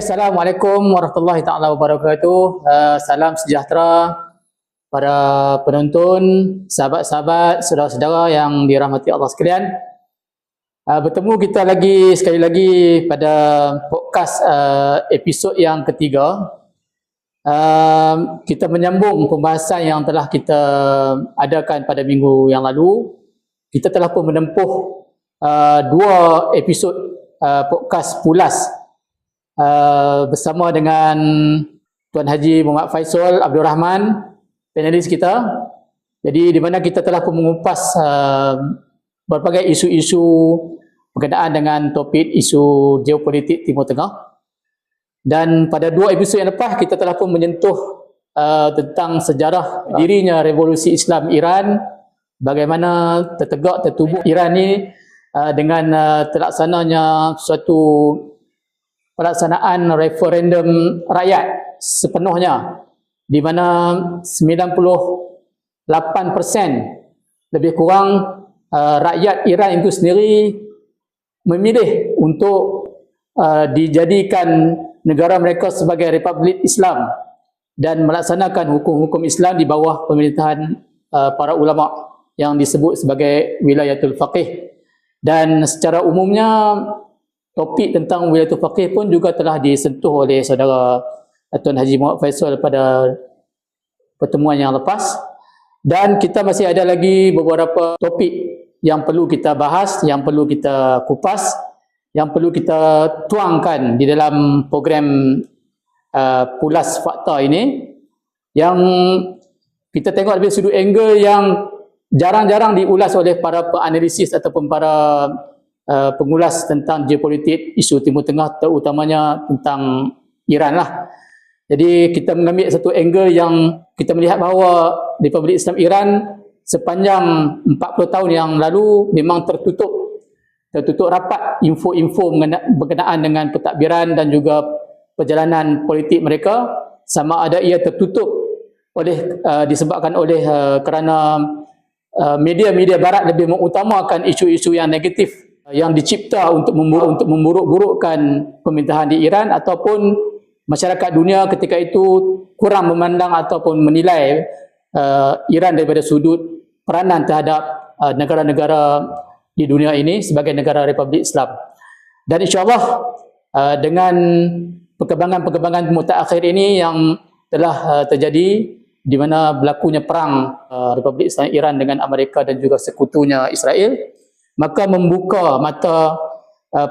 Assalamualaikum warahmatullahi taala wabarakatuh. Salam sejahtera para penonton, sahabat-sahabat, saudara-saudara yang dirahmati Allah sekalian. Bertemu kita lagi sekali lagi pada podcast episod yang ketiga. Kita menyambung pembahasan yang telah kita adakan pada minggu yang lalu. Kita telah pun menempuh dua episod podcast pulas bersama dengan Tuan Haji Muhammad Faisal Abdul Rahman, panelis kita. Jadi di mana kita telah pun mengupas berbagai isu-isu berkenaan dengan topik isu geopolitik Timur Tengah. Dan pada dua episod yang lepas kita telah pun menyentuh tentang sejarah dirinya revolusi Islam Iran, bagaimana tertegak tertubuh Iran ni dengan terlaksananya suatu pelaksanaan referendum rakyat sepenuhnya, di mana 98% lebih kurang rakyat Iran itu sendiri memilih untuk dijadikan negara mereka sebagai Republik Islam dan melaksanakan hukum-hukum Islam di bawah pemerintahan para ulama yang disebut sebagai Wilayatul Faqih. Dan secara umumnya topik tentang Wilayatul Faqih pun juga telah disentuh oleh saudara Tuan Haji Muhammad Faisal pada pertemuan yang lepas. Dan kita masih ada lagi beberapa topik yang perlu kita bahas, yang perlu kita kupas, yang perlu kita tuangkan di dalam program Pulas Fakta ini, yang kita tengok lebih sudut angle yang jarang-jarang diulas oleh para penganalisis ataupun para pengulas tentang geopolitik isu Timur Tengah, terutamanya tentang Iran lah. Jadi kita mengambil satu angle yang kita melihat bahawa Republik Islam Iran sepanjang 40 tahun yang lalu memang tertutup rapat info-info berkenaan dengan pentadbiran dan juga perjalanan politik mereka, sama ada ia tertutup disebabkan oleh kerana media-media barat lebih mengutamakan isu-isu yang negatif yang dicipta untuk memburuk-burukkan pemerintahan di Iran, ataupun masyarakat dunia ketika itu kurang memandang ataupun menilai Iran daripada sudut peranan terhadap negara-negara di dunia ini sebagai negara Republik Islam. Dan insya-Allah dengan perkembangan-perkembangan mutakhir ini yang telah terjadi, di mana berlakunya perang Republik Islam Iran dengan Amerika dan juga sekutunya Israel, maka membuka mata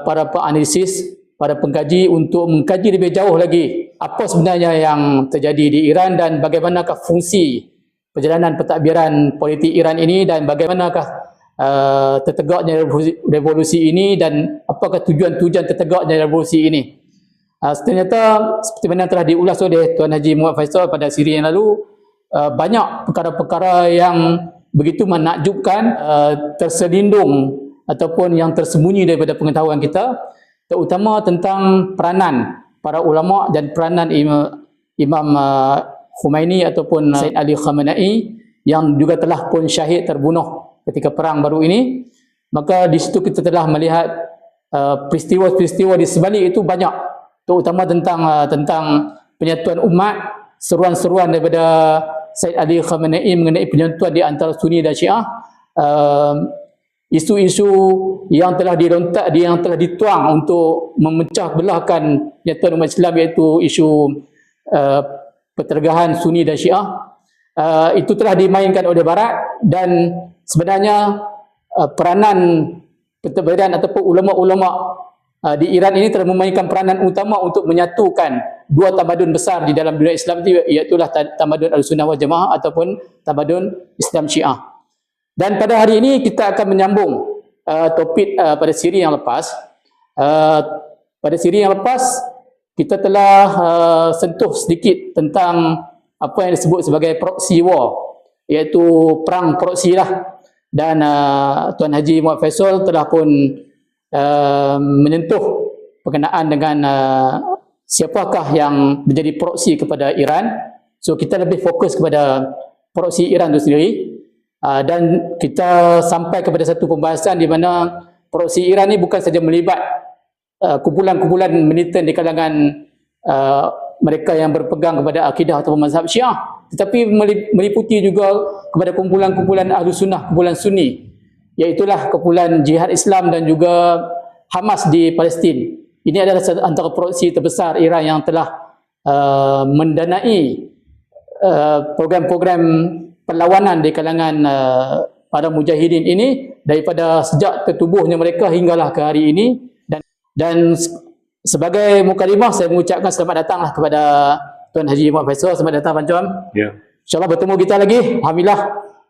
para penganalisis, para pengkaji untuk mengkaji lebih jauh lagi apa sebenarnya yang terjadi di Iran dan bagaimanakah fungsi perjalanan pentadbiran politik Iran ini, dan bagaimanakah tertegaknya revolusi ini, dan apakah tujuan-tujuan tertegaknya revolusi ini. Ternyata seperti mana telah diulas oleh Tuan Haji Muhammad Faisal pada siri yang lalu, banyak perkara-perkara yang begitu menakjubkan terselindung ataupun yang tersembunyi daripada pengetahuan kita, terutama tentang peranan para ulama dan peranan Imam Khomeini ataupun Said Ali Khamenei yang juga telah pun syahid terbunuh ketika perang baru ini. Maka di situ kita telah melihat peristiwa-peristiwa di sebalik itu banyak, terutama tentang penyatuan umat, seruan-seruan daripada Said Ali Khamenei mengenai penyatuan di antara Sunni dan Syiah, isu-isu yang telah dilontar, yang telah dituang untuk memecah belahkan penyatuan umat Islam, iaitu isu pertelagahan Sunni dan Syiah, itu telah dimainkan oleh Barat. Dan sebenarnya peranan pentadbiran ataupun ulama-ulama di Iran ini telah memainkan peranan utama untuk menyatukan dua tamadun besar di dalam dunia Islam itu, iaitu tamadun Ahlussunnah wal Jamaah ataupun tamadun Islam Syiah. Dan pada hari ini kita akan menyambung topik pada siri yang lepas. Pada siri yang lepas kita telah sentuh sedikit tentang apa yang disebut sebagai proxy war, iaitu perang proxy lah. Dan Tuan Haji Muhammad Faisal telah pun menyentuh berkenaan dengan siapakah yang menjadi proksi kepada Iran. So kita lebih fokus kepada proksi Iran itu sendiri, dan kita sampai kepada satu pembahasan di mana proksi Iran ni bukan saja melibat kumpulan-kumpulan militan di kalangan mereka yang berpegang kepada akidah atau mazhab Syiah, tetapi meliputi juga kepada kumpulan-kumpulan Ahlu Sunnah, kumpulan Sunni, iaitulah kumpulan Jihad Islam dan juga Hamas di Palestin. Ini adalah antara proksi terbesar Iran yang telah mendanai program-program perlawanan di kalangan para mujahidin ini daripada sejak tertubuhnya mereka hinggalah ke hari ini. Dan sebagai mukadimah, saya mengucapkan selamat datanglah kepada Tuan Haji Muhammad Faisal. Selamat datang Pak John. Ya. InsyaAllah bertemu kita lagi, alhamdulillah,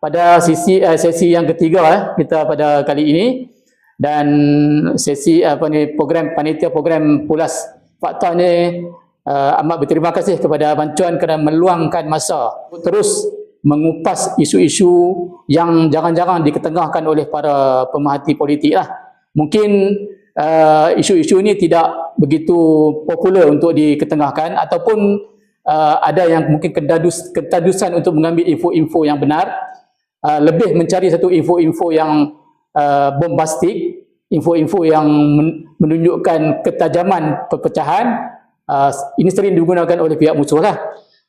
pada sesi yang ketiga kita pada kali ini. Dan sesi program panitia program Pulas Fakta ni amat berterima kasih kepada Abang Chuan kerana meluangkan masa terus mengupas isu-isu yang jarang-jarang diketengahkan oleh para pemerhati politik lah. Mungkin isu-isu ini tidak begitu popular untuk diketengahkan, ataupun ada yang mungkin ketadusan untuk mengambil info-info yang benar, lebih mencari satu info-info yang bombastik, info-info yang menunjukkan ketajaman perpecahan. Ini sering digunakan oleh pihak musuh lah.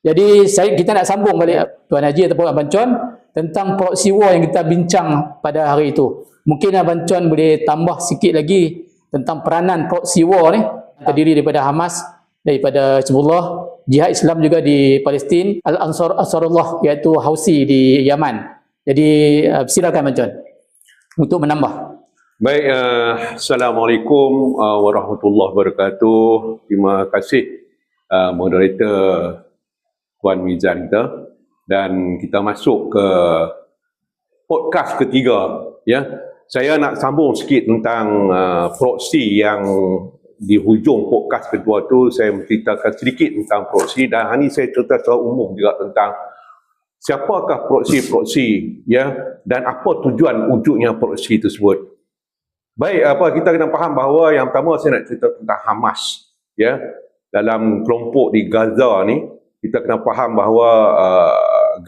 Jadi kita nak sambung balik Tuan Haji ataupun Abang Chuan tentang proxy war yang kita bincang pada hari itu. Mungkin Abang Chuan boleh tambah sikit lagi tentang peranan proxy war ni, terdiri daripada Hamas, daripada Hizbullah, Jihad Islam juga di Palestin, Al-Ansarullah iaitu Houthi di Yaman. Jadi silakan Abang Chuan untuk menambah. Baik, Assalamualaikum warahmatullahi wabarakatuh. Terima kasih moderator Puan Mizan kita, dan kita masuk ke podcast ketiga, ya. Saya nak sambung sikit tentang proksi yang di hujung podcast kedua tu. Saya menceritakan sedikit tentang proksi, dan hari ini saya cerita secara umum juga tentang siapakah proksi-proksi, ya, dan apa tujuan wujudnya proksi tersebut. Baik, kita kena faham bahawa yang pertama saya nak cerita tentang Hamas, ya. Dalam kelompok di Gaza ni, kita kena faham bahawa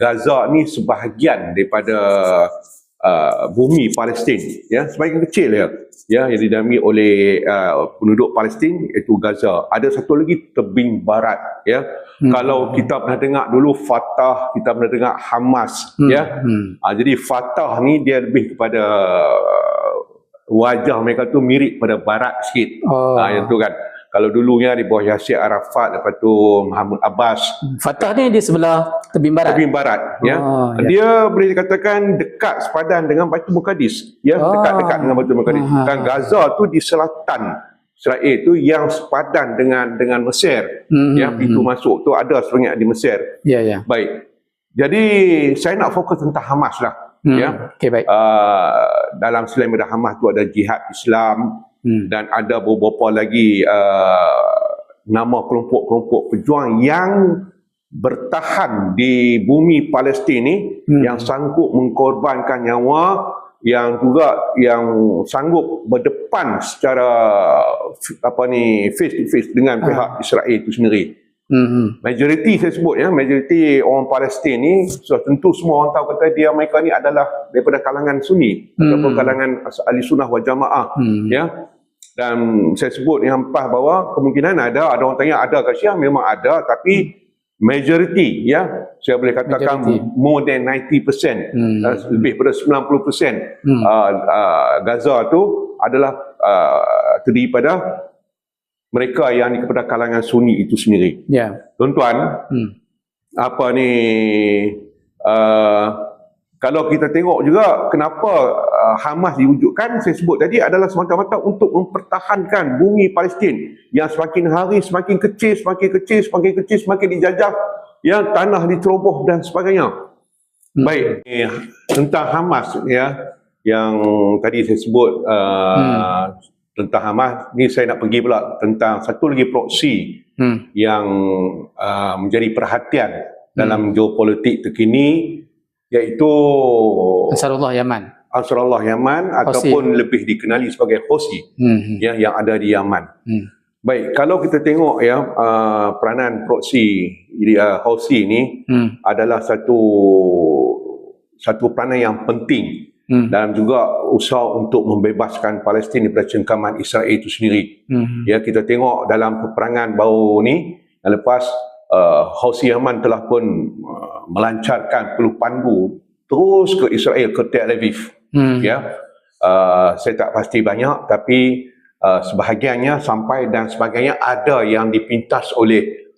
Gaza ni sebahagian daripada bumi Palestin, ya, sebahagian kecil ya yang didiami oleh penduduk Palestin, iaitu Gaza. Ada satu lagi tebing barat, ya. Kalau kita pernah dengar dulu Fatah, kita pernah dengar Hamas, ya. Jadi Fatah ni dia lebih kepada wajah mereka tu mirip pada barat sikit. Yang tu kan. Kalau dulunya di bawah Yasir Arafat, lepas tu Mahmud Abbas. Fatah ni di sebelah tebing barat. Tebing barat, ya. Dia boleh dikatakan dekat sepadan dengan Baitul Muqaddis, ya, dekat-dekat dengan Baitul Muqaddis. Dan Gaza tu di selatan Israel tu yang sepadan dengan Mesir, ya. Pintu masuk tu ada sebenarnya di Mesir. Ya. Baik. Jadi saya nak fokus tentang Hamas lah. Ya. Okay, baik. Dalam selain daripada Hamas tu ada Jihad Islam, dan ada beberapa lagi nama kelompok-kelompok pejuang yang bertahan di bumi Palestin ni, yang sanggup mengkorbankan nyawa, yang juga yang sanggup berdepan secara face to face dengan pihak Israel itu sendiri. Majoriti saya sebut, ya, majoriti orang Palestin ni, tentu semua orang tahu kata mereka ni adalah daripada kalangan Sunni ataupun kalangan Ahli Sunnah wal Jamaah, ya. Dan saya sebut yang pas bahawa kemungkinan ada orang tanya ada ke Syiah, memang ada, tapi majoriti, ya, saya boleh katakan more than 90%, lebih pada 90% Gaza tu adalah terdiri pada mereka yang kepada kalangan Sunni itu sendiri. Tuan-tuan, kalau kita tengok juga kenapa Hamas diwujudkan, saya sebut tadi adalah semata-mata untuk mempertahankan bumi Palestin yang semakin hari semakin kecil, semakin dijajah, ya, tanah diceroboh dan sebagainya. Baik, tentang Hamas, ya, yang tadi saya sebut tentang Hamas ni, saya nak pergi pula tentang satu lagi proksi yang menjadi perhatian dalam geopolitik terkini, iaitu Ansarullah Yaman. Ansarullah Yaman, ataupun lebih dikenali sebagai Houthi, ya, yang ada di Yaman. Baik, kalau kita tengok, ya, peranan proksi Houthi ni adalah satu peranan yang penting dalam juga usaha untuk membebaskan Palestin daripada cengkaman Israel itu sendiri. Ya, kita tengok dalam peperangan baru ni, Dan lepas Houthi Yaman telah pun melancarkan peluh pandu terus ke Israel, ke Tel Aviv. Ya, saya tak pasti banyak, tapi sebahagiannya sampai dan sebagainya ada yang dipintas oleh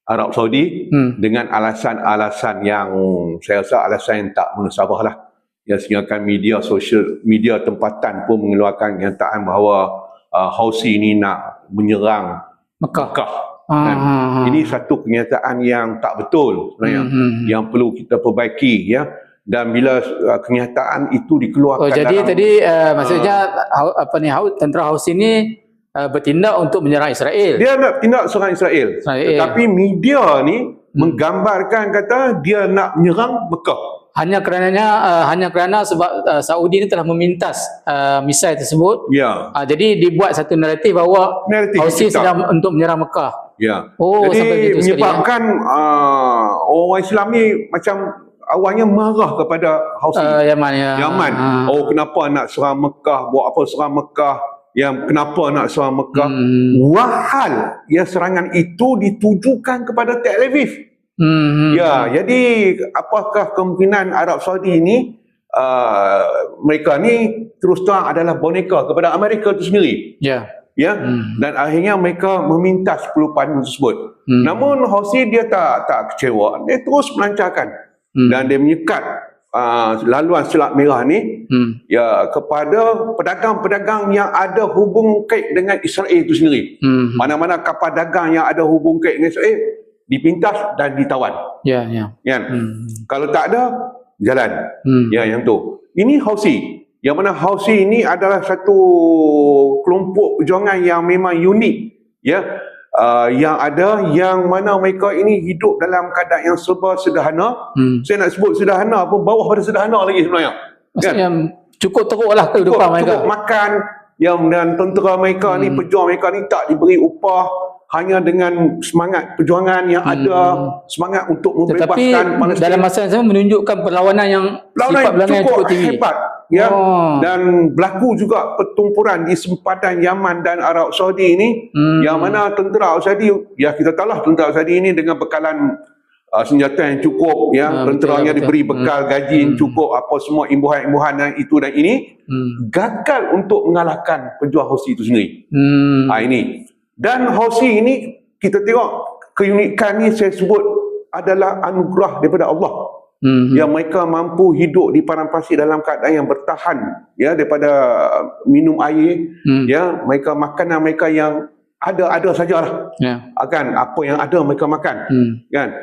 Arab Saudi dengan alasan-alasan yang saya rasa alasan yang tak munasabah lah. Ya, sehingga media sosial, media tempatan pun mengeluarkan kenyataan bahawa Houthi ini nak menyerang Mekah. Kan? Ini satu kenyataan yang tak betul sebenarnya, yang perlu kita perbaiki, ya. Dan bila kenyataan itu dikeluarkan jadi tadi maksudnya tentera Houthi ini bertindak untuk menyerang Israel. Dia nak tindak serang Israel. Tetapi media ni menggambarkan kata dia nak menyerang Mekah. Hanya kerana sebab Saudi ini telah memintas misai tersebut. Ya. Jadi dibuat satu naratif bahawa Houthi sedang untuk menyerang Mekah. Ya. Jadi menyebabkan orang Islam ni macam awalnya marah kepada Houthi. Yaman. Kenapa nak serang Mekah? Buat apa serang Mekah? Kenapa nak serang Mekah? Wahal serangan itu ditujukan kepada Tel Aviv. Ya, jadi apakah kemungkinan Arab Saudi ini mereka ni terus terang adalah boneka kepada Amerika itu sendiri. Dan akhirnya mereka memintas peluh pandu tersebut. Namun Houthi dia tak kecewa, dia terus melancarkan dan dia menyekat laluan Selat Merah ni kepada pedagang-pedagang yang ada hubung kait dengan Israel itu sendiri. Mana-mana kapal dagang yang ada hubung kait dengan Israel dipintas dan ditawan. Kalau tak ada, jalan. Yang tu. Ini Houthi. Yang mana Houthi ini adalah satu kelompok perjuangan yang memang unik. Yang mana mereka ini hidup dalam keadaan yang serba sederhana. Saya nak sebut sederhana pun bawah pada sederhana lagi sebenarnya. Maksudnya cukup teruklah kehidupan mereka. Cukup makan. Dan tentera mereka ni, pejuang mereka ni tak diberi upah. Hanya dengan semangat perjuangan yang ada, semangat untuk membebaskan Palestin. Dalam masa yang sama menunjukkan perlawanan yang cukup tinggi. Hebat. Dan berlaku juga pertempuran di sempadan Yaman dan Arab Saudi ini, yang mana tentera Arab Saudi, kita tahulah tentera Arab Saudi ini dengan bekalan senjata yang cukup, tenteranya diberi bekal gaji yang cukup, apa semua imbuhan-imbuhan dan itu dan ini, gagal untuk mengalahkan pejuang Houthi itu sendiri. Ini. Dan Houthi ini kita tengok keunikan ni saya sebut adalah anugerah daripada Allah. Yang mereka mampu hidup di padang pasir dalam keadaan yang bertahan, daripada minum air, mereka makanan mereka yang ada sajalah. Kan apa yang ada mereka makan. Kan.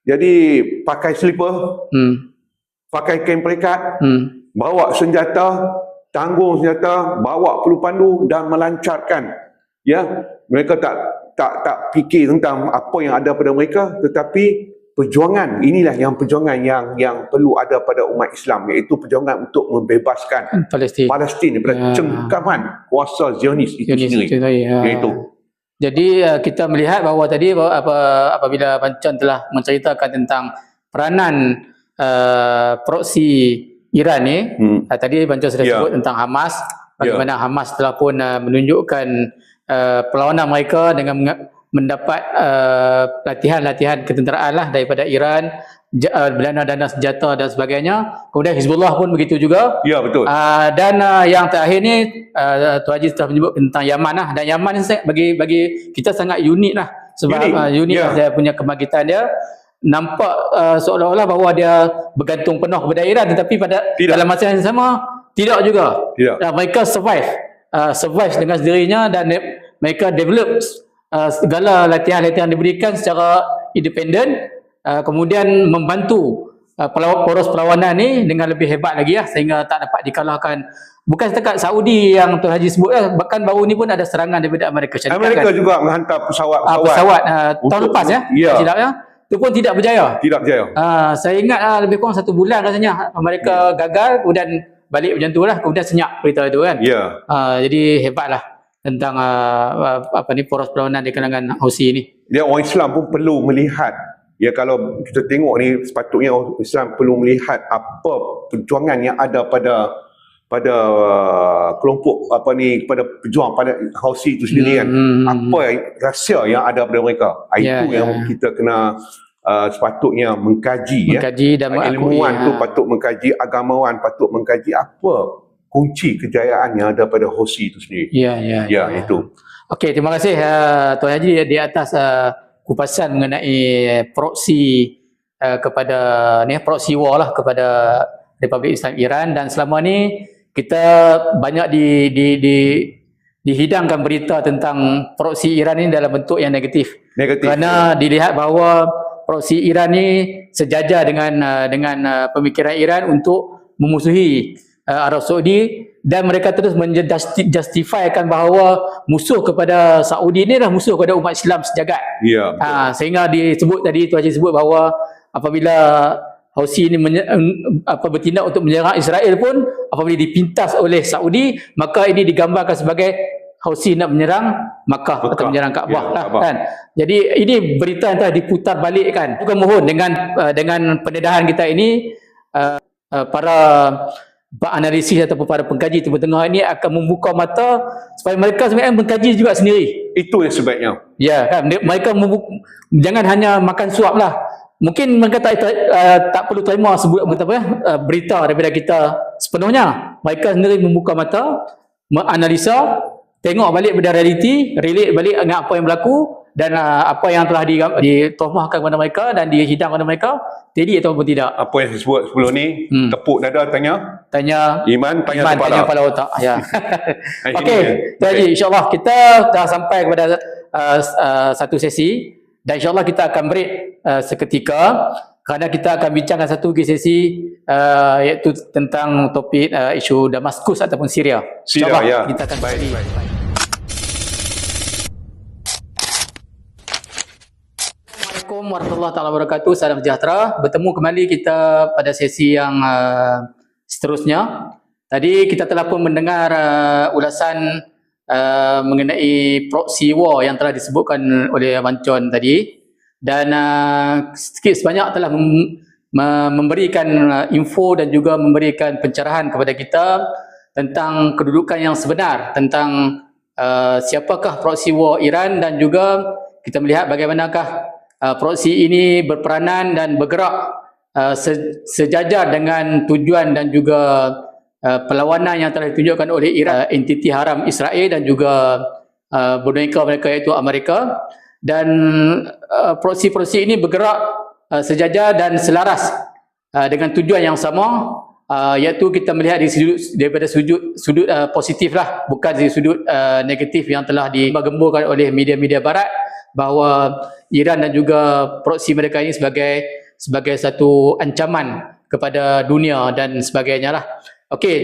Jadi pakai slipper, pakai kain pelikat, bawa senjata, tanggung senjata, bawa peluh pandu dan melancarkan. Mereka tak fikir tentang apa yang ada pada mereka, tetapi perjuangan inilah perjuangan yang perlu ada pada umat Islam, iaitu perjuangan untuk membebaskan Palestin daripada cengkaman kuasa Zionis itu sendiri. Jadi kita melihat bahawa tadi apabila Banchan telah menceritakan tentang peranan proksi Iran ni, tadi Banchan sudah sebut tentang Hamas, bagaimana Hamas telah pun menunjukkan perlawanan mereka dengan mendapat latihan-latihan ketenteraan lah daripada Iran, dana senjata dan sebagainya. Kemudian Hizbullah pun begitu juga. Ya, betul. Dan yang terakhir ni Tuan Haji telah menyebut tentang Yaman lah. Dan Yaman ni bagi kita sangat unik lah. Sebab unik lah dia punya kebangkitan dia. Nampak seolah-olah bahawa dia bergantung penuh kepada Iran, tetapi dalam masa yang sama tidak juga. Mereka survive dengan sendirinya dan mereka develop segala latihan-latihan diberikan secara independen, kemudian membantu poros perlawanan ni dengan lebih hebat lagi lah, sehingga tak dapat dikalahkan. Bukan setakat Saudi yang Tuan Haji sebut lah, bahkan baru ni pun ada serangan daripada Amerika Syarikat. Amerika juga menghantar pesawat tahun lepas silapnya. Itu pun tidak berjaya. Saya ingat lebih kurang 1 bulan rasanya Amerika gagal, kemudian balik macam tu lah, kemudian senyap berita itu kan. Jadi hebatlah tentang poros perlawanan di kalangan Houthi ini. Orang Islam pun perlu melihat, kalau kita tengok ni, sepatutnya orang Islam perlu melihat apa perjuangan yang ada pada pada kelompok kepada pejuang pada Houthi itu sendiri kan. Apa rahsia yang ada pada mereka? Itu yang kita kena sepatutnya mengkaji dan ilmuwan tu patut mengkaji, agamawan patut mengkaji apa kunci kejayaan yang ada pada Houthi itu sendiri. Itu. Okey, terima kasih Tuan Haji di atas kupasan mengenai proksi kepada proxy war lah kepada Republik Islam Iran. Dan selama ni kita banyak dihidangkan berita tentang proksi Iran ni dalam bentuk yang negatif. Kerana dilihat bahawa proksi Iran ni sejajar dengan pemikiran Iran untuk memusuhi Arab Saudi, dan mereka terus menjustifikan bahawa musuh kepada Saudi ni adalah musuh kepada umat Islam sejagat. Sehingga disebut tadi, Tuan Haji sebut bahawa apabila Houthi ini bertindak untuk menyerang Israel pun, apabila dipintas oleh Saudi, maka ini digambarkan sebagai Houthi nak menyerang Makkah atau menyerang Kaabah kan. Jadi ini berita yang telah diputar balikkan. Bukan mohon dengan pendedahan kita ini, para analisis ataupun para pengkaji Timur Tengah ini akan membuka mata supaya mereka sebenarnya mengkaji juga sendiri. Itu yang sebaiknya. Ya kan, mereka jangan hanya makan suap lah. Mungkin mereka tak perlu terima berita daripada kita sepenuhnya. Mereka sendiri membuka mata, menganalisa, tengok balik pada realiti, relate balik dengan apa yang berlaku dan apa yang telah ditohmahkan kepada mereka dan dihidang kepada mereka, jadi ataupun tidak. Apa yang saya sebut sebelum ni, tepuk dada tanya iman, tanya kepala otak. Okey, Tuan Haji, insya-Allah kita dah sampai kepada satu sesi dan insya-Allah kita akan break seketika kerana kita akan bincangkan satu sesi iaitu tentang topik isu Damaskus ataupun Syria. Syria, kita akan baik. Assalamualaikum warahmatullahi wabarakatuh. Salam sejahtera. Bertemu kembali kita pada sesi yang seterusnya. Tadi kita telah pun mendengar ulasan mengenai proxy war yang telah disebutkan oleh Abang John tadi, dan sedikit sebanyak telah memberikan info dan juga memberikan pencerahan kepada kita tentang kedudukan yang sebenar tentang siapakah proxy war Iran, dan juga kita melihat bagaimanakah proxy ini berperanan dan bergerak sejajar dengan tujuan dan juga perlawanan yang telah ditunjukkan oleh Iran, entiti haram Israel dan juga boneka mereka iaitu Amerika. Dan proxy ini bergerak sejajar dan selaras dengan tujuan yang sama, iaitu kita melihat daripada sudut positif lah, bukan dari sudut negatif yang telah digemburkan oleh media-media barat, bahawa Iran dan juga proxy mereka ini sebagai satu ancaman kepada dunia dan sebagainya lah. Okey,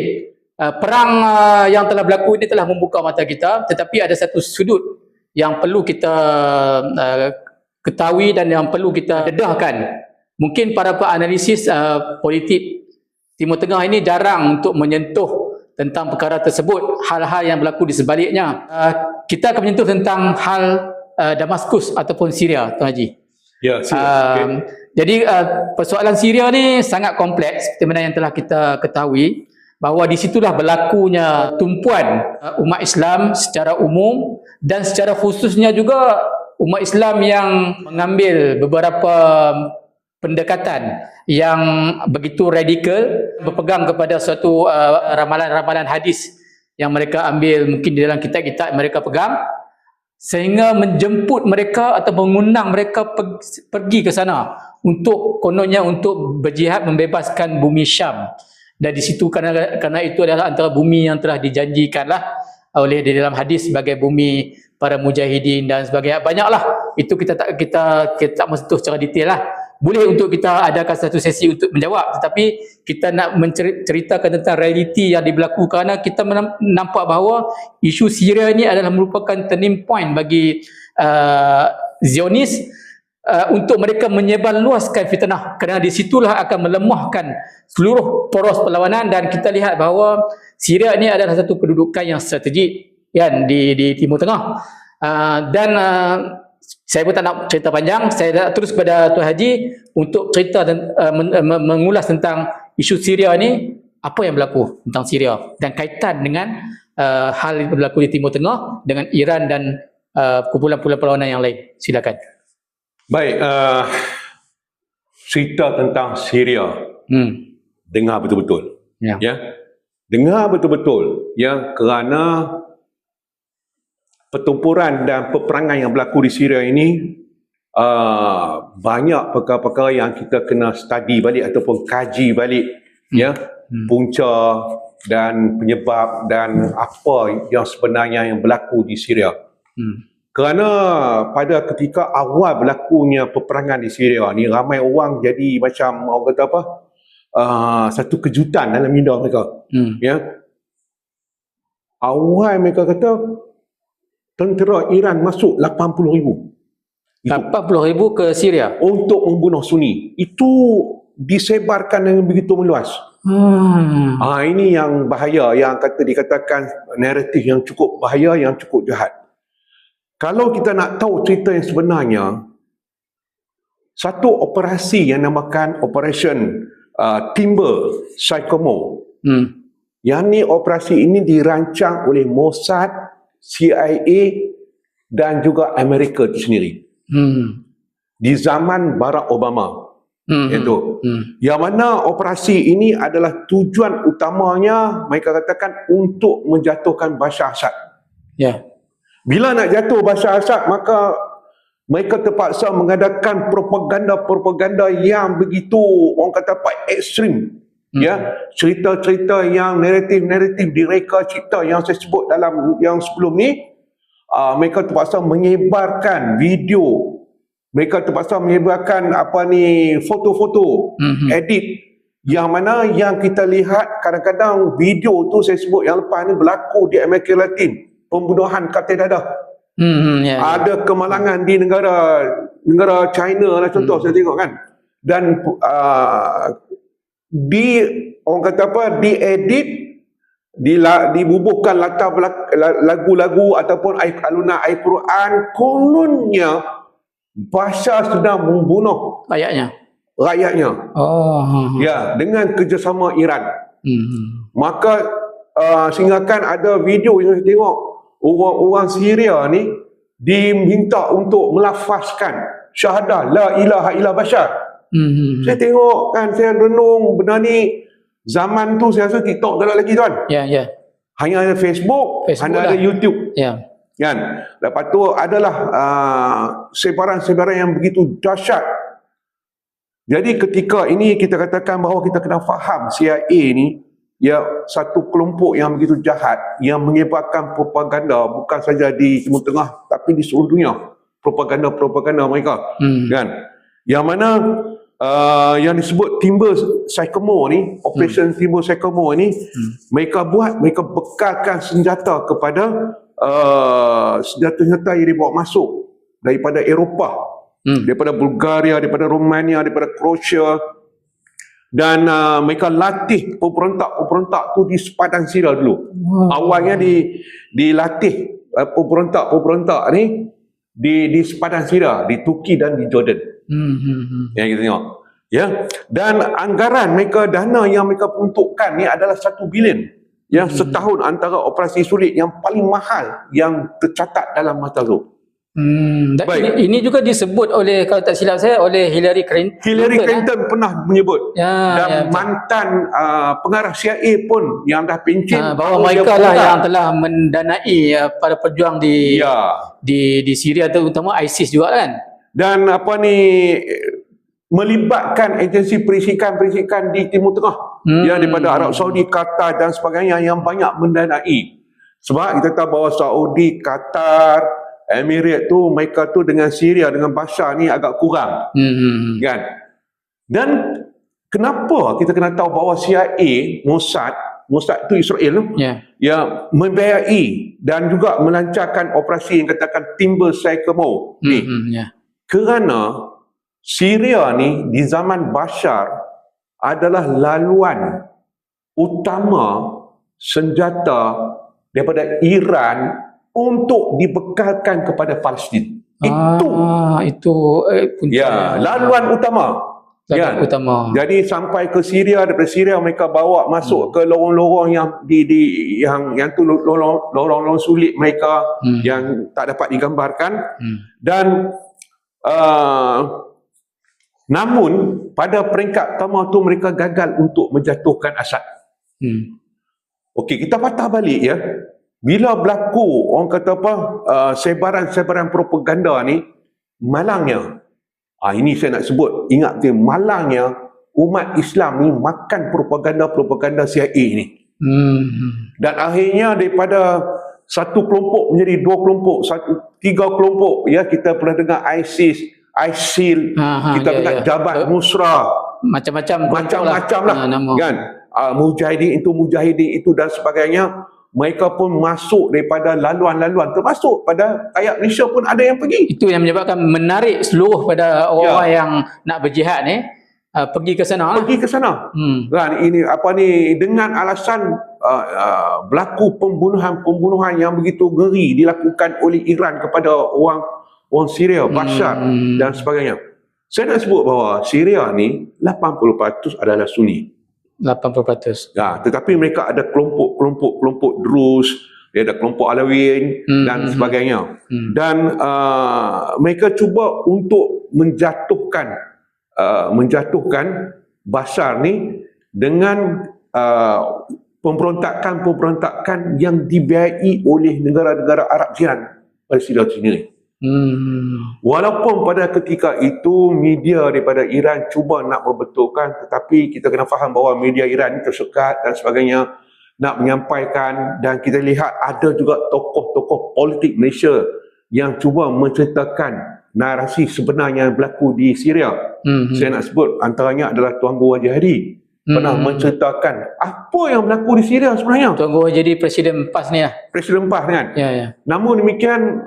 perang yang telah berlaku ini telah membuka mata kita, tetapi ada satu sudut yang perlu kita ketahui dan yang perlu kita dedahkan. Mungkin para penganalisis politik Timur Tengah ini jarang untuk menyentuh tentang perkara tersebut, hal-hal yang berlaku di sebaliknya. Kita akan menyentuh tentang hal Damaskus ataupun Syria, Tuan Haji. Ya, Syria. Jadi persoalan Syria ni sangat kompleks seperti mana yang telah kita ketahui, bahawa di situlah berlakunya tumpuan umat Islam secara umum dan secara khususnya juga umat Islam yang mengambil beberapa pendekatan yang begitu radikal, berpegang kepada suatu ramalan-ramalan hadis yang mereka ambil mungkin di dalam kitab-kitab mereka pegang, sehingga menjemput mereka atau mengundang mereka pergi ke sana untuk kononnya untuk berjihad membebaskan bumi Syam. Dan di situ kerana itu adalah antara bumi yang telah dijanjikanlah oleh di dalam hadis sebagai bumi para mujahidin dan sebagainya. Banyaklah, itu kita tak menyentuh secara detail lah. Boleh untuk kita adakan satu sesi untuk menjawab, tetapi kita nak menceritakan tentang realiti yang berlaku kerana kita nampak bahawa isu Syria ini adalah merupakan turning point bagi Zionis untuk mereka menyebarluaskan fitnah, kerana di situlah akan melemahkan seluruh poros perlawanan. Dan kita lihat bahawa Syria ini adalah satu kedudukan yang strategik kan di Timur Tengah. Saya pun tak nak cerita panjang, saya nak terus kepada Tuan Haji untuk cerita dan mengulas tentang isu Syria ni apa yang berlaku tentang Syria dan kaitan dengan hal yang berlaku di Timur Tengah dengan Iran dan kumpulan-kumpulan perlawanan yang lain. Silakan. Baik, cerita tentang Syria. Dengar betul-betul. Ya. Ya. Dengar betul-betul ya, kerana pertempuran dan peperangan yang berlaku di Syria ini banyak perkara-perkara yang kita kena study balik ataupun kaji balik ya, punca dan penyebab dan apa yang sebenarnya yang berlaku di Syria. Kerana pada ketika awal berlakunya peperangan di Syria ni, ramai orang jadi macam orang kata apa, satu kejutan dalam minda mereka. Ya. Awal mereka kata tentera Iran masuk 80,000. 80,000 ke Syria Untuk membunuh Sunni. Itu disebarkan dengan begitu meluas. Ini yang bahaya, yang dikatakan naratif yang cukup bahaya, yang cukup jahat. Kalau kita nak tahu cerita yang sebenarnya, satu operasi yang namakan Operation Timber Sycamore. Yang ni, operasi ini dirancang oleh Mossad, CIA dan juga Amerika itu sendiri. Di zaman Barack Obama. Yang mana operasi ini adalah tujuan utamanya, mereka katakan, untuk menjatuhkan Bashar Assad. Bila nak jatuh Bashar Assad, maka mereka terpaksa mengadakan propaganda-propaganda yang begitu, orang kata apa, ekstrim. Ya, cerita-cerita yang naratif-naratif direka cipta yang saya sebut dalam yang sebelum ni, mereka terpaksa menyebarkan video, mereka terpaksa menyebarkan foto-foto edit, yang mana yang kita lihat kadang-kadang video tu saya sebut yang lepas ni berlaku di Amerika Latin, pembunuhan katil dadah. Ada kemalangan di negara China lah contoh, saya tengok kan. Dan orang kata apa, diedit, dibubuhkan latar lagu-lagu ataupun alunan ayat Quran, kononnya Bashar sedang membunuh rakyatnya. Ya, dengan kerjasama Iran. Maka sehinggakan ada video yang saya tengok, orang Syria ni diminta untuk melafazkan syahadah la ilaha illa Bashar. Saya tengok kan, saya renung benda ni. Zaman tu saya rasa TikTok tak ada lagi tuan. Hanya ada Facebook hanya ada YouTube. Kan? Lepas tu adalah sebaran-sebaran yang begitu dahsyat. Jadi ketika ini kita katakan bahawa kita kena faham CIA ni, ya, satu kelompok yang begitu jahat, yang menyebarkan propaganda bukan saja di Timur Tengah tapi di seluruh dunia. Propaganda mereka. Kan? Yang mana yang disebut Timber Sycamore ni, Operation Timber Sycamore ni, mereka bekalkan senjata kepada senjata-senjata yang dibawa masuk daripada Eropah, daripada Bulgaria, daripada Romania, daripada Croatia, dan mereka latih pemberontak-pemberontak tu di sepadan Syria dulu. Awalnya dilatih pemberontak-pemberontak ni di sepadan Syria, di Turki dan di Jordan. Yang kita tengok. Ya, dan anggaran mereka, dana yang mereka peruntukkan ni adalah 1 bilion. Yang setahun, antara operasi sulit yang paling mahal yang tercatat dalam masa tu. Dan ini juga disebut oleh, kalau tak silap saya, oleh Hillary Clinton. Hillary Clinton pernah menyebut. Dan mantan pengarah CIA pun yang dah pencen bahawa mereka lah yang telah mendanai para pejuang di Syria, terutama ISIS juga kan. Dan melibatkan agensi perisikan-perisikan di Timur Tengah, yang daripada Arab Saudi, Qatar dan sebagainya, yang banyak mendanai. Sebab kita tahu bahawa Saudi, Qatar, Emirat tu, mereka tu dengan Syria, dengan Bashar ni agak kurang. Kan? Dan kenapa kita kena tahu bahawa CIA, Mossad tu Israel tu, yang membiayai dan juga melancarkan operasi yang katakan Timber Sycamore ni. Kerana Syria ni di zaman Bashar adalah laluan utama senjata daripada Iran untuk dibekalkan kepada Palestin. Itu puncanya. laluan utama. Gagak utama. Jadi sampai ke Syria, daripada Syria mereka bawa masuk ke lorong-lorong yang yang tu lorong-lorong sulit mereka yang tak dapat digambarkan. Dan namun pada peringkat pertama tu mereka gagal untuk menjatuhkan Assad. Okey, kita patah balik ya. Bila berlaku orang kata apa sebaran-sebaran propaganda ni, malangnya ini saya nak sebut, ingat betul, malangnya umat Islam ni makan propaganda-propaganda CIA ni. Dan akhirnya daripada satu kelompok menjadi dua kelompok, tiga kelompok ya, kita pernah dengar ISIS, ISIL, kita dengar Jabhat Nusra, macam-macam lah kan. Mujahidin itu dan sebagainya. Mereka pun masuk daripada laluan-laluan, termasuk pada rakyat Malaysia pun ada yang pergi. Itu yang menyebabkan menarik seluruh pada orang-orang yang nak berjihad ni pergi ke sana. Pergi ke sana. Kan ini dengan alasan berlaku pembunuhan yang begitu ngeri dilakukan oleh Iran kepada orang Syria, Bashar dan sebagainya. Saya nak sebut bahawa Syria ni 80% adalah Sunni. 80%. Tetapi mereka ada kelompok Drus, ada kelompok Alawiyyin dan sebagainya. Dan mereka cuba untuk menjatuhkan Bashar ni dengan pemberontakan yang dibiayai oleh negara-negara Arab jiran pada Syria sendiri. Walaupun pada ketika itu media daripada Iran cuba nak membetulkan, tetapi kita kena faham bahawa media Iran ini tersekat dan sebagainya nak menyampaikan, dan kita lihat ada juga tokoh-tokoh politik Malaysia yang cuba menceritakan narasi sebenarnya yang berlaku di Syria. Saya nak sebut antaranya adalah Tuan Guru Haji Hadi pernah menceritakan apa yang berlaku di Syria sebenarnya. Tuan Guru jadi Presiden PAS ni lah. Presiden PAS kan. Ya. Namun demikian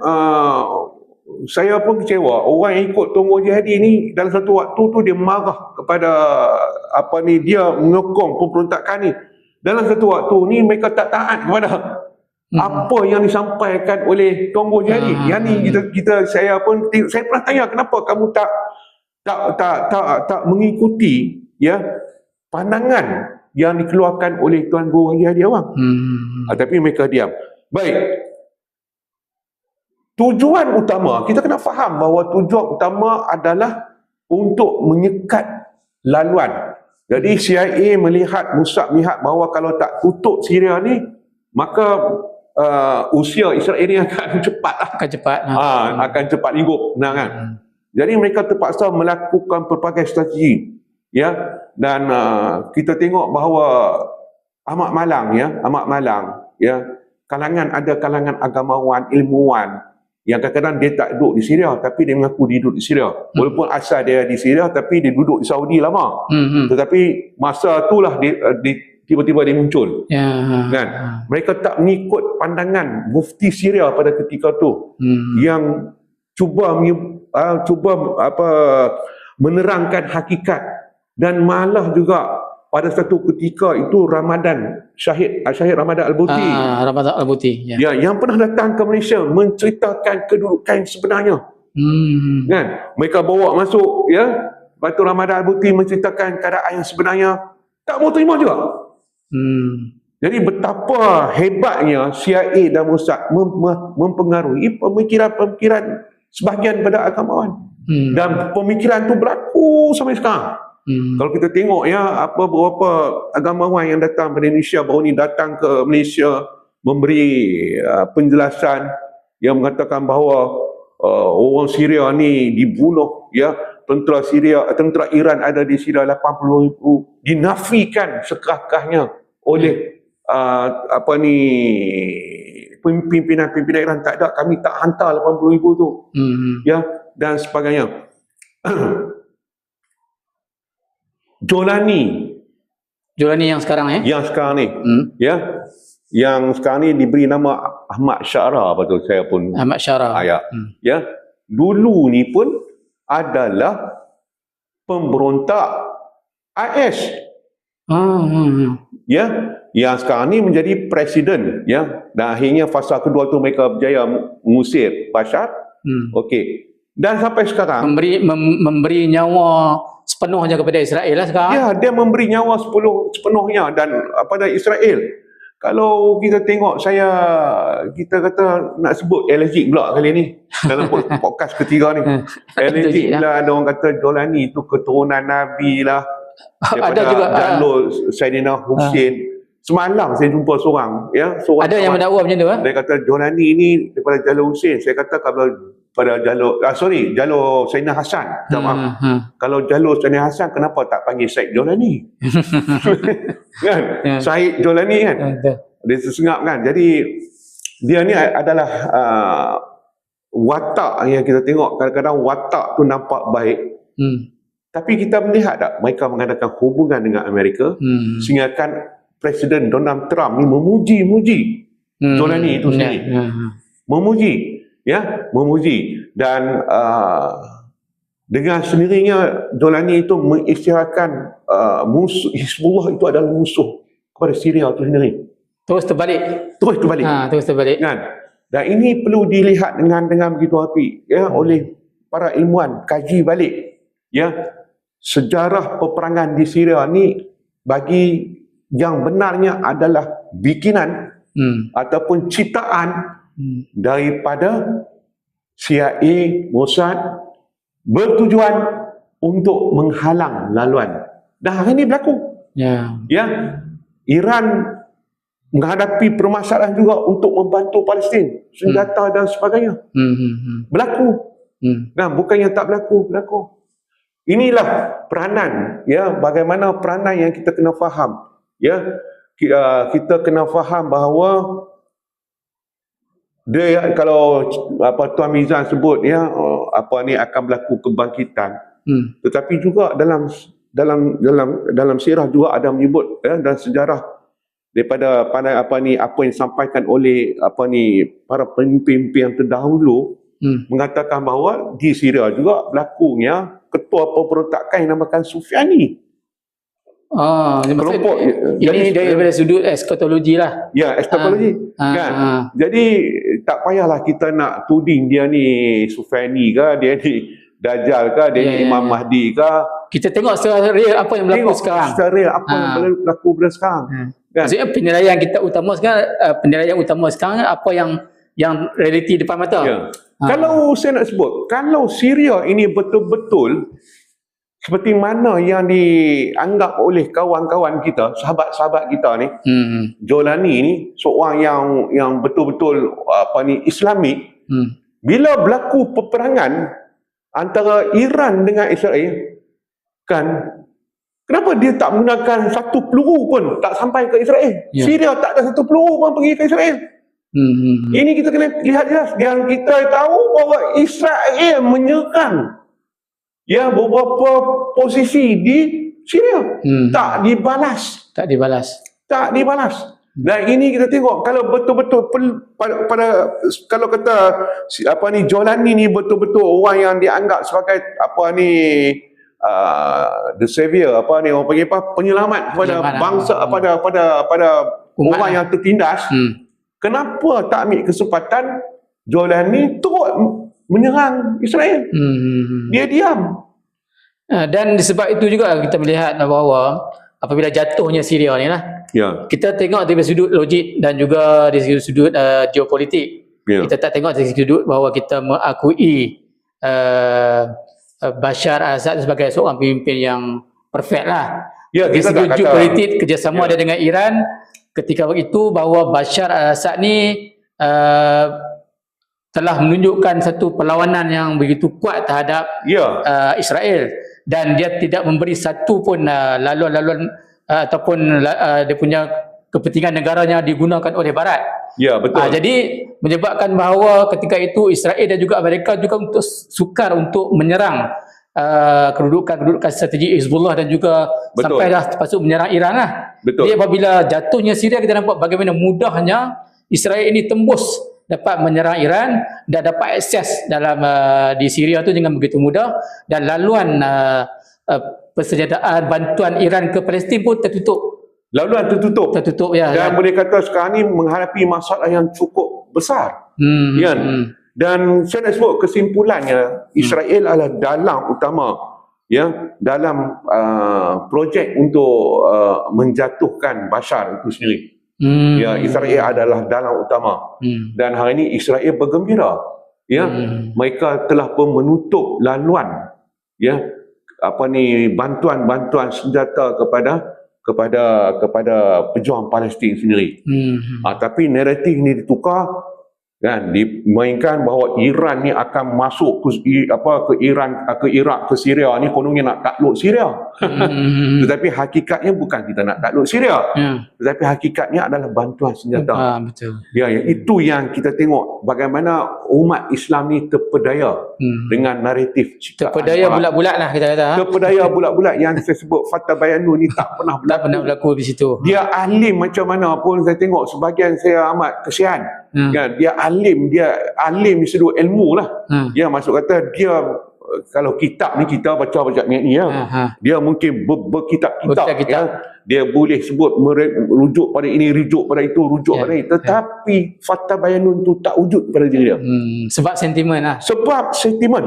saya pun kecewa. Orang yang ikut Tuan Guru Haji Hadi ni dalam satu waktu tu dia marah kepada dia menyokong pemberontakan ni. Dalam satu waktu ni mereka tak taat kepada apa yang disampaikan oleh Tuan Guru Haji Hadi. Yang ni saya pernah tanya, kenapa kamu tak mengikuti ya pandangan yang dikeluarkan oleh Tuan Guru Haji Hadi awang. Tapi mereka diam. Baik. Tujuan utama, kita kena faham bahawa tujuan utama adalah untuk menyekat laluan. Jadi CIA melihat bahawa kalau tak tutup Syria ni, maka usia Israel ni akan cepat. Akan cepat lingkup. Kan? Jadi mereka terpaksa melakukan pelbagai strategi. Ya, dan kita tengok bahawa amat malang ya, ada kalangan agamawan, ilmuwan yang kadang-kadang dia tak duduk di Syria tapi dia mengaku dia duduk di Syria. Walaupun asal dia di Syria tapi dia duduk di Saudi lama. Tetapi masa itulah dia tiba-tiba dia muncul. Kan? Mereka tak mengikut pandangan mufti Syria pada ketika tu yang cuba menerangkan hakikat, dan malah juga pada satu ketika itu Syahid Ramadan Al-Buti. Ramadan Al-Buti. Ya, yang pernah datang ke Malaysia menceritakan kedudukan sebenarnya. Kan? Mereka bawa masuk ya, Batu Ramadan Al-Buti menceritakan keadaan yang sebenarnya, tak mau terima juga. Jadi betapa hebatnya CIA dan Mossad mempengaruhi pemikiran-pemikiran sebahagian pada agamawan. Dan pemikiran tu berlaku sampai sekarang. Kalau kita tengok ya, beberapa agamawan yang datang ke Indonesia baru ni datang ke Malaysia memberi penjelasan yang mengatakan bahawa orang Syria ni dibunuh ya, tentera Iran ada di Syria 80,000, dinafikan sekerakahnya oleh pimpinan Iran. Tak ada, kami tak hantar 80,000 tu. Ya, dan sebagainya. Jolani yang sekarang Yang sekarang ni. Ya. Yang sekarang ni diberi nama Ahmad Syara, betul saya pun. Ahmad Syara. Ya. Dulu ni pun adalah pemberontak IS. Ya, yang sekarang ni menjadi presiden ya. Dan akhirnya fasa kedua tu mereka berjaya mengusir Bashar. Okey. Dan sampai sekarang memberi nyawa sepenuhnya kepada Israel lah sekarang. Ya, dia memberi nyawa sepenuhnya dan pada Israel. Kalau kita tengok, kita kata nak sebut allergic pula kali ni dalam podcast ketiga ni. Allergic lah, ada orang kata Jolani tu keturunan Nabi lah, daripada ada juga jalur Saidina Hussein. Semalam saya jumpa seorang ada yang mendakwa macam tu. Dia kata Jolani ni daripada jalur Hussein. Saya kata kalau pada jalur jalur Saidina Hasan. Kalau jalur Saidina Hasan, kenapa tak panggil Said Jolani? Kan? Said Jolani kan? Dia sesengap kan? Jadi dia ni adalah watak yang kita tengok. Kadang-kadang watak tu nampak baik. Tapi kita melihat tak mereka mengadakan hubungan dengan Amerika, sehingga kan Presiden Donald Trump ni memuji Jolani itu sendiri. Memuji dan dengan sendirinya Jolani itu mengisytiharkan musuh Hizbullah itu adalah musuh kepada Syria itu sendiri. Terus terbalik. Terus terbalik. Kan? Dan ini perlu dilihat dengan begitu api oleh para ilmuwan, kaji balik sejarah peperangan di Syria ni bagi yang benarnya adalah bikinan ataupun ciptaan daripada CIA, Mossad, bertujuan untuk menghalang laluan. Dan hari ini berlaku. Iran menghadapi permasalahan juga untuk membantu Palestin, senjata dan sebagainya. Berlaku. Nah, bukannya tak berlaku. Inilah peranan, bagaimana peranan yang kita kena faham. Kita kena faham bahawa dia, kalau Tuan Mizan sebut akan berlaku kebangkitan, tetapi juga dalam sirah juga ada menyebut dan sejarah daripada apa yang disampaikan oleh para pemimpin yang terdahulu, mengatakan bahawa di Syria juga berlakunya ketua pemberontakan yang dinamakan Sufyani. Kelompok ini daripada sudut eskatologi lah. Eskatologi. Kan? Jadi tak payahlah kita nak tuding dia ni Sufyani ke, dia ni Dajjal ke, dia ni Imam Mahdi ke. Kita tengok secara real apa yang berlaku sekarang. Secara real apa yang berlaku sekarang. Kan? Maksudnya penilaian kita utama sekarang, apa yang realiti depan mata. Kalau saya nak sebut, kalau Syria ini betul-betul seperti mana yang dianggap oleh kawan-kawan kita, sahabat-sahabat kita ni, Jolani ni seorang yang betul-betul Islamik. Bila berlaku peperangan antara Iran dengan Israel, kan, kenapa dia tak menggunakan satu peluru pun tak sampai ke Israel? Syria tak ada satu peluru pun pergi ke Israel. Ini kita kena lihat jelas. Yang kita tahu bahawa Israel menyerang beberapa posisi di Syria. Tak dibalas. Dan ini kita tengok, kalau betul-betul kalau kata Jolani ni betul-betul orang yang dianggap sebagai the savior, orang panggil penyelamat kepada bangsa, pada orang yang tertindas. Kenapa tak ambil kesempatan Jolani turut menyerang Israel? Dia diam. Dan sebab itu juga kita melihat bahawa apabila jatuhnya Syria ni lah, kita tengok dari sudut logik dan juga dari sudut geopolitik. Kita tak tengok dari sudut bahawa kita mengakui Bashar al-Assad sebagai seorang pemimpin yang perfect lah. Dari sudut geopolitik, kerjasama dia dengan Iran ketika itu, bahawa Bashar al-Assad ni telah menunjukkan satu perlawanan yang begitu kuat terhadap Israel, dan dia tidak memberi satu pun laluan-laluan ataupun dia punya kepentingan negaranya digunakan oleh Barat. Betul. Jadi menyebabkan bahawa ketika itu Israel dan juga Amerika juga untuk sukar untuk menyerang kedudukan strategi Hizbullah dan juga sampailah terpaksa menyerang Iran lah. Jadi apabila jatuhnya Syria, kita nampak bagaimana mudahnya Israel ini tembus dapat menyerang Iran dan dapat akses dalam di Syria tu dengan begitu mudah, dan laluan persediaan bantuan Iran ke Palestin pun tertutup. Laluan tertutup. Dan boleh kata sekarang ni menghadapi masalah yang cukup besar. Dan saya nak sebut kesimpulannya, Israel adalah dalang utama ya dalam projek untuk menjatuhkan Bashar itu sendiri. Ya, Israel adalah dalang utama. Dan hari ini Israel bergembira. Ya, mereka telah pun menutup laluan ya bantuan senjata kepada pejuang Palestin sendiri. Tapi naratif ini ditukar, kan, dimainkan bahawa Iran ni akan masuk ke Iraq, ke Syria ni, kononnya nak takluk Syria. Tetapi hakikatnya bukan kita nak takluk Syria, tetapi hakikatnya adalah bantuan senjata. Betul. Ya, itu yang kita tengok bagaimana umat Islam ni terpedaya dengan naratif terpedaya bulat-bulat lah kita kata. Terpedaya bulat-bulat yang saya sebut Fatah Bayanu ni tak pernah berlaku. Tak pernah berlaku di situ. Dia alim macam mana pun, saya tengok sebahagian saya amat kesian. Kan, dia alim di sudut ilmu lah. Dia masuk kata dia kalau kitab ni kita baca ni ya. Dia mungkin berkitab-kitab ya. Dia boleh sebut merujuk pada ini, rujuk pada itu, rujuk pada ini, tetapi Fatah Bayanun tu tak wujud pada diri dia. Sebab sentimen lah. Sebab sentimen.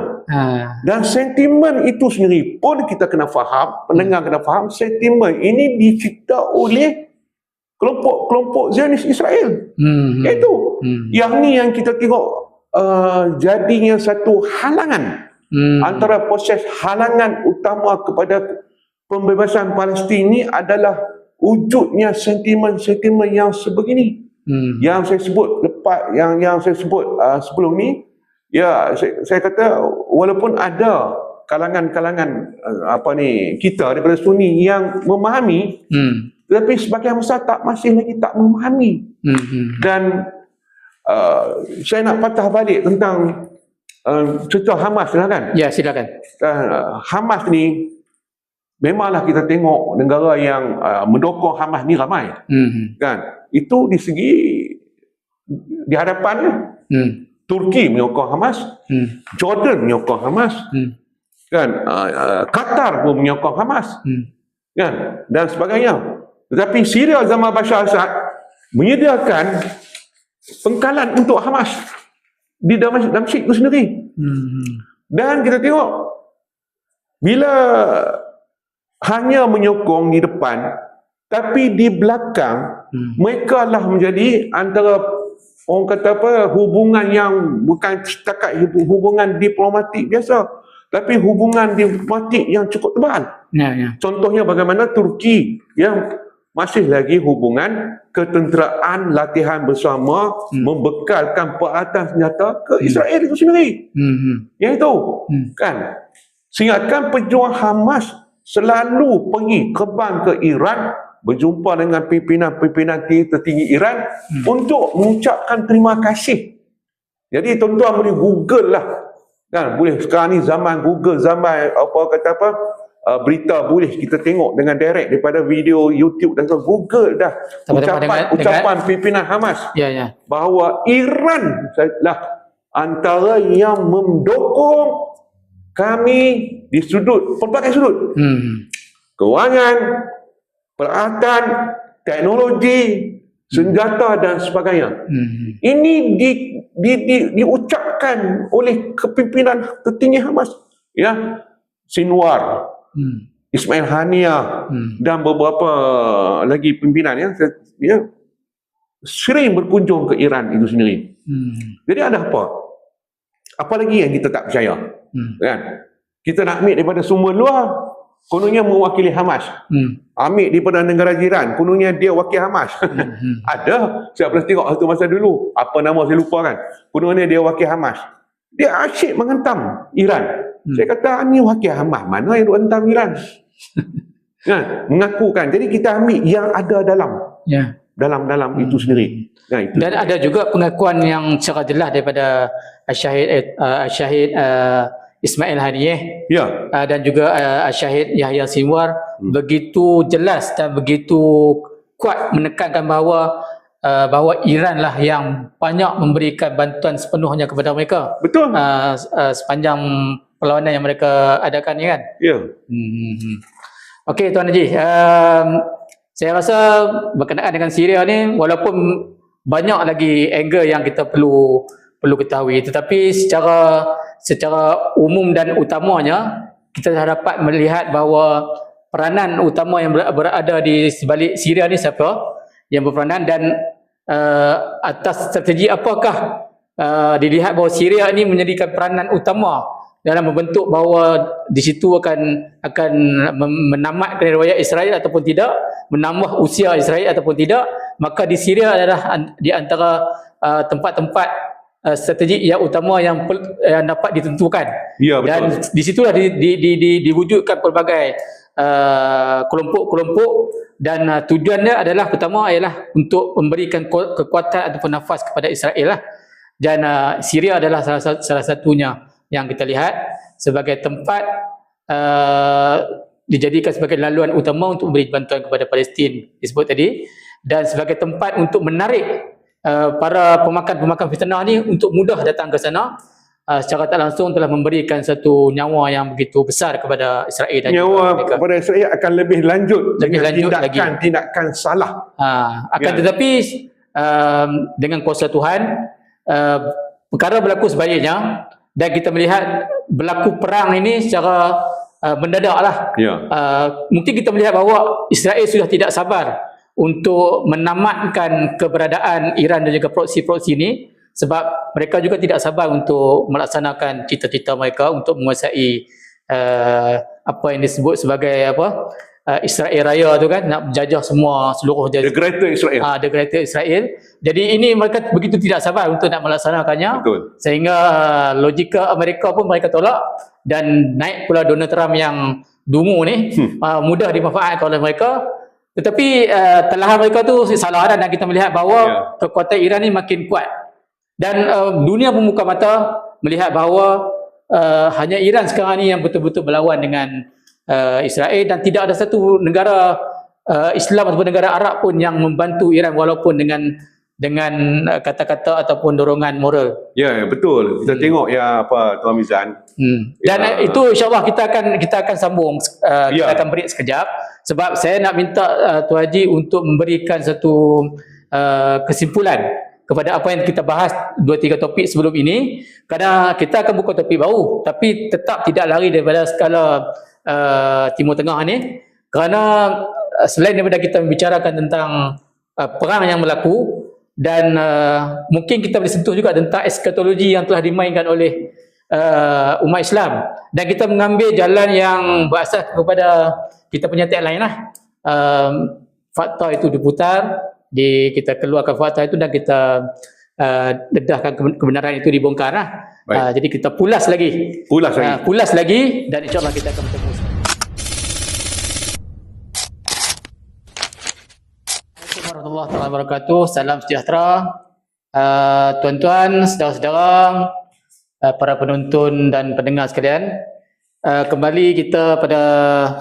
Dan sentimen itu sendiri pun kita kena faham, pendengar kena faham, sentimen ini dicipta oleh kelompok Zionis Israel. Iaitu yang ni yang kita tengok jadinya satu halangan antara proses halangan utama kepada pembebasan Palestin ini adalah wujudnya sentimen-sentimen yang sebegini. Yang saya sebut yang saya sebut sebelum ni, ya, saya kata walaupun ada kalangan-kalangan kita daripada Sunni yang memahami, tetapi sebagian besar masih lagi tak memahami. Dan saya nak patah balik tentang cerita Hamas lah kan. Ya, silakan. Hamas ni memanglah kita tengok negara yang mendukung Hamas ni ramai. Kan? Itu di segi di hadapannya Turki menyokong Hamas, Jordan menyokong Hamas, kan? Qatar pun menyokong Hamas, kan? Dan sebagainya. Tetapi Syria zaman Bashar Assad menyediakan pengkalan untuk Hamas di Damsyik itu sendiri. Dan kita tengok bila hanya menyokong di depan, tapi di belakang mereka lah menjadi antara orang kata hubungan yang bukan setakat hubungan diplomatik biasa, tapi hubungan diplomatik yang cukup tebal. Contohnya bagaimana Turki yang masih lagi hubungan ketenteraan latihan bersama, membekalkan peralatan senjata ke Israel itu sendiri. Yang itu kan, sehingga pejuang Hamas selalu pergi terbang ke Iran, berjumpa dengan pimpinan-pimpinan tertinggi Iran untuk mengucapkan terima kasih. Jadi tuan-tuan boleh Google lah, kan, boleh sekarang ni zaman Google, zaman berita boleh kita tengok dengan direct daripada video YouTube dan Google dah ucapan pimpinan Hamas bahawa Iran lah antara yang mendukung kami di sudut pelbagai sudut, kewangan, peralatan, teknologi, senjata dan sebagainya. Ini diucapkan oleh kepimpinan tertinggi Hamas, ya, Sinwar, Ismail Haniyah dan beberapa lagi pimpinan ya sering berkunjung ke Iran itu sendiri. Jadi ada apa? Apa lagi yang kita tak percaya? Kan? Kita nak ambil daripada sumber luar, kononnya mewakili Hamas. Ambil daripada negara jiran, kononnya dia wakil Hamas. Ada, saya pernah tengok satu masa dulu, apa nama saya lupa kan. Kononnya dia wakil Hamas. Dia asyik menghentam Iran. Saya kata, ni wakil Hamas mana yang hentam Iran? Mengakukan. Jadi kita ambil yang ada dalam itu sendiri. Itu. Dan ada juga pengakuan yang secara jelas daripada Syahid Ismail Haniyeh dan juga Syahid Yahya Sinwar, begitu jelas dan begitu kuat menekankan bahawa Iran lah yang banyak memberikan bantuan sepenuhnya kepada mereka. Betul. Sepanjang perlawanan yang mereka adakan ni kan. Okey Tuan Haji, saya rasa berkenaan dengan Syria ni, walaupun banyak lagi angle yang kita perlu ketahui, tetapi secara umum dan utamanya kita dah dapat melihat bahawa peranan utama yang berada di sebalik Syria ni siapa yang berperanan, dan atas strategi apakah dilihat bahawa Syria ni menjadikan peranan utama dalam membentuk bahawa di situ akan menamatkan riwayat Israel ataupun tidak, menambah usia Israel ataupun tidak, maka di Syria adalah di antara tempat-tempat strategi yang utama yang dapat ditentukan. Ya, betul. Dan di situlah diwujudkan pelbagai kelompok-kelompok, dan tujuannya adalah pertama ialah untuk memberikan kekuatan ataupun nafas kepada Israel lah. Dan Syria adalah salah satunya yang kita lihat sebagai tempat dijadikan sebagai laluan utama untuk memberi bantuan kepada Palestin disebut tadi, dan sebagai tempat untuk menarik para pemakan fitnah ni untuk mudah datang ke sana. Secara tak langsung telah memberikan satu nyawa yang begitu besar kepada Israel, dan nyawa kepada Israel akan lebih lanjut dengan tindakan salah. Tetapi dengan kuasa Tuhan, perkara berlaku sebaliknya, dan kita melihat berlaku perang ini secara mendadak lah. Mungkin kita melihat bahawa Israel sudah tidak sabar untuk menamatkan keberadaan Iran dan juga proksi-proksi ini, sebab mereka juga tidak sabar untuk melaksanakan cita-cita mereka untuk menguasai apa yang disebut sebagai Israel Raya tu kan, nak menjajah seluruh The Greater Israel. The Greater Israel. Jadi ini mereka begitu tidak sabar untuk nak melaksanakannya. Betul. Sehingga logika Amerika pun mereka tolak, dan naik pula Donald Trump yang dungu ni mudah dimanfaatkan oleh mereka. Tetapi telahan mereka tu salah, dan kita melihat bahawa kekuatan Iran ni makin kuat. Dan dunia membuka mata melihat bahawa hanya Iran sekarang ni yang betul-betul berlawan dengan Israel, dan tidak ada satu negara Islam ataupun negara Arab pun yang membantu Iran walaupun dengan kata-kata ataupun dorongan moral. Ya, betul. Kita tengok Tuan Mizan. Dan itu insya-Allah kita akan sambung, kita akan break sekejap, sebab saya nak minta Tuan Haji untuk memberikan satu kesimpulan kepada apa yang kita bahas 2-3 topik sebelum ini, kerana kita akan buka topik baru tapi tetap tidak lari daripada skala Timur Tengah ni, kerana selain daripada kita membicarakan tentang perang yang berlaku, dan mungkin kita boleh sentuh juga tentang eskatologi yang telah dimainkan oleh umat Islam, dan kita mengambil jalan yang berasas kepada kita punya tagline lah, fakta itu diputar, kita keluarkan fakta itu, dan kita dedahkan kebenaran itu dibongkar lah. Jadi kita pulas lagi, dan insyaAllah kita akan bertemu. Assalamualaikum warahmatullahi wabarakatuh. Salam sejahtera tuan-tuan, saudara-saudara, para penonton dan pendengar sekalian. Kembali kita pada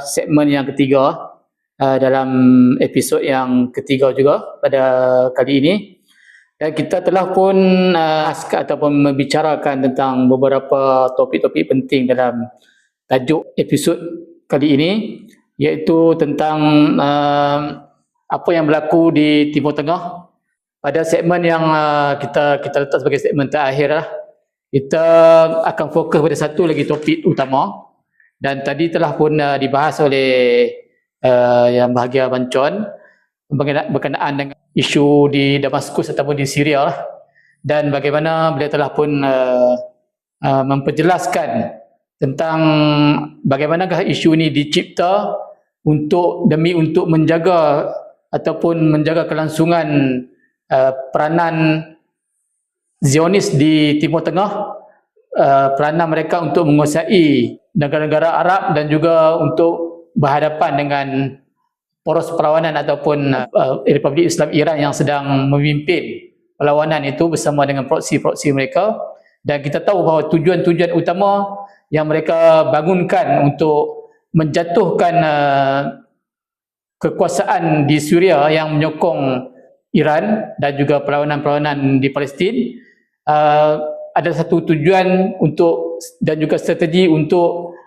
segmen yang ketiga, dalam episod yang ketiga juga pada kali ini, dan kita telah pun ataupun membicarakan tentang beberapa topik-topik penting dalam tajuk episod kali ini, iaitu tentang apa yang berlaku di Timur Tengah. Pada segmen yang kita letak sebagai segmen terakhir lah, kita akan fokus pada satu lagi topik utama, dan tadi telah pun dibahas oleh yang bahagia Abang John berkenaan dengan isu di Damaskus ataupun di Syria lah, dan bagaimana beliau telah pun memperjelaskan tentang bagaimanakah isu ini dicipta demi untuk menjaga ataupun menjaga kelangsungan peranan Zionis di Timur Tengah, peranan mereka untuk menguasai negara-negara Arab, dan juga untuk berhadapan dengan poros perlawanan ataupun Republik Islam Iran yang sedang memimpin perlawanan itu bersama dengan proksi-proksi mereka. Dan kita tahu bahawa tujuan-tujuan utama yang mereka bangunkan untuk menjatuhkan kekuasaan di Syria yang menyokong Iran dan juga perlawanan-perlawanan di Palestin, ada satu tujuan untuk dan juga strategi untuk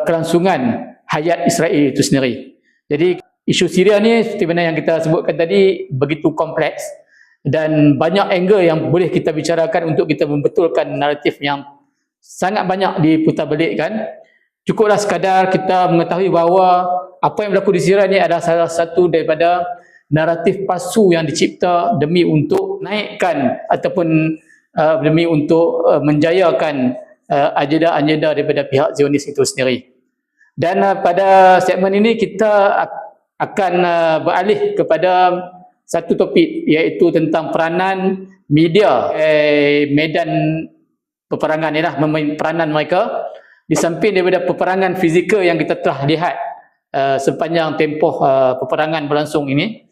kelangsungan hayat Israel itu sendiri. Jadi isu Syria ni seperti mana yang kita sebutkan tadi begitu kompleks, dan banyak angle yang boleh kita bicarakan untuk kita membetulkan naratif yang sangat banyak diputarbelikkan. cukuplah sekadar kita mengetahui bahawa apa yang berlaku di Syria ni adalah salah satu daripada naratif palsu yang dicipta demi untuk naikkan ataupun demi untuk menjayakan agenda-agenda daripada pihak Zionis itu sendiri. Dan pada segmen ini kita akan beralih kepada satu topik, iaitu tentang peranan media medan peperangan ni lah, peranan mereka di samping daripada peperangan fizikal yang kita telah lihat sepanjang tempoh peperangan berlangsung ini.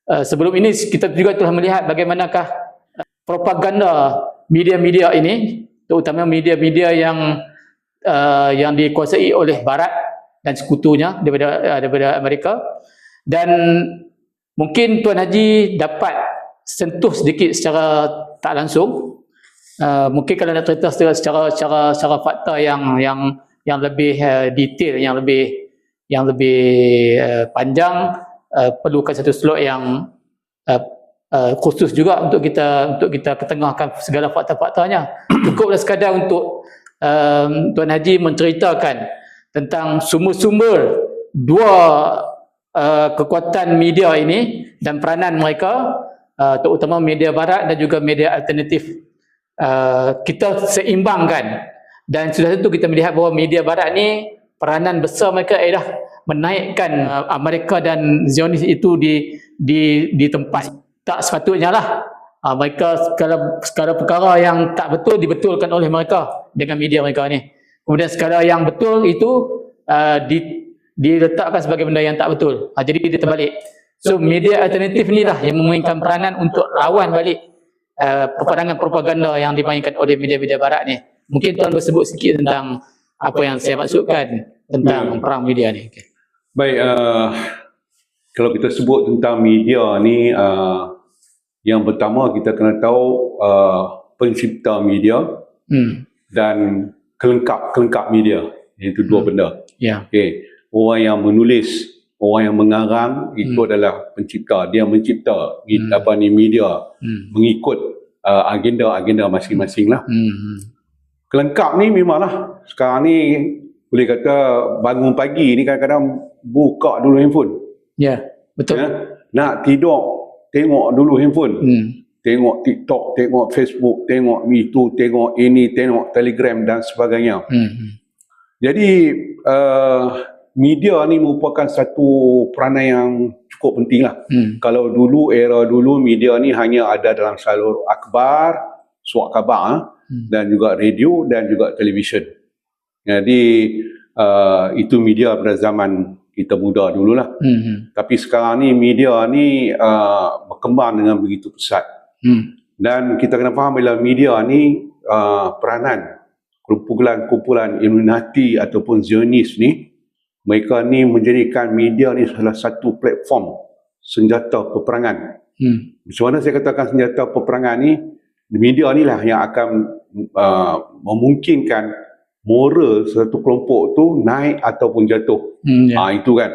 Sebelum ini kita juga telah melihat bagaimanakah propaganda media-media ini, terutama media-media yang dikuasai oleh Barat dan sekutunya daripada Amerika. Dan mungkin Tuan Haji dapat sentuh sedikit secara tak langsung. Mungkin kalau nak cerita secara fakta yang lebih detail, yang lebih panjang, perlukan satu slot yang khusus juga untuk kita ketengahkan segala fakta-faktanya. Cukuplah sekadar untuk Tuan Haji menceritakan tentang sumber-sumber dua kekuatan media ini dan peranan mereka, terutama media Barat dan juga media alternatif. Kita seimbangkan, dan sudah tentu kita melihat bahawa media Barat ni peranan besar mereka ialah menaikkan Amerika dan Zionis itu di tempat tak sepatutnya lah. Mereka segala perkara yang tak betul dibetulkan oleh mereka dengan media mereka ni. Kemudian segala yang betul itu diletakkan sebagai benda yang tak betul. Jadi dia terbalik. So media alternatif ni lah yang memainkan peranan untuk lawan balik peperangan propaganda yang dimainkan oleh media-media Barat ni. Mungkin Tuan bersebut sikit tentang apa yang saya maksudkan tentang perang media ni. Okay. Baik, kalau kita sebut tentang media ni, yang pertama kita kena tahu pencipta media dan kelengkap media. Itu dua benda. Yeah. Okay. Orang yang menulis, orang yang mengarang itu adalah pencipta. Dia mencipta media mengikut agenda-agenda masing-masing lah. Kelengkap ni memanglah sekarang ni boleh kata bangun pagi ni kadang-kadang buka dulu handphone. Ya, betul. Ya? Nak tidur tengok dulu handphone. Tengok TikTok, tengok Facebook, tengok itu, tengok ini, tengok Telegram dan sebagainya. Jadi media ni merupakan satu peranan yang cukup penting lah. Kalau dulu, era dulu, media ni hanya ada dalam salur akhbar, surat khabar, dan juga radio dan juga televisyen. Jadi itu media pada zaman kita muda dululah. Tapi sekarang ni media ni berkembang dengan begitu pesat. Dan kita kena faham bila media ni peranan kumpulan Illuminati ataupun Zionis ni, mereka ni menjadikan media ni salah satu platform senjata peperangan. Macam mana saya katakan senjata peperangan ni, media ni lah yang akan memungkinkan moral satu kelompok tu naik ataupun jatuh. Itu kan.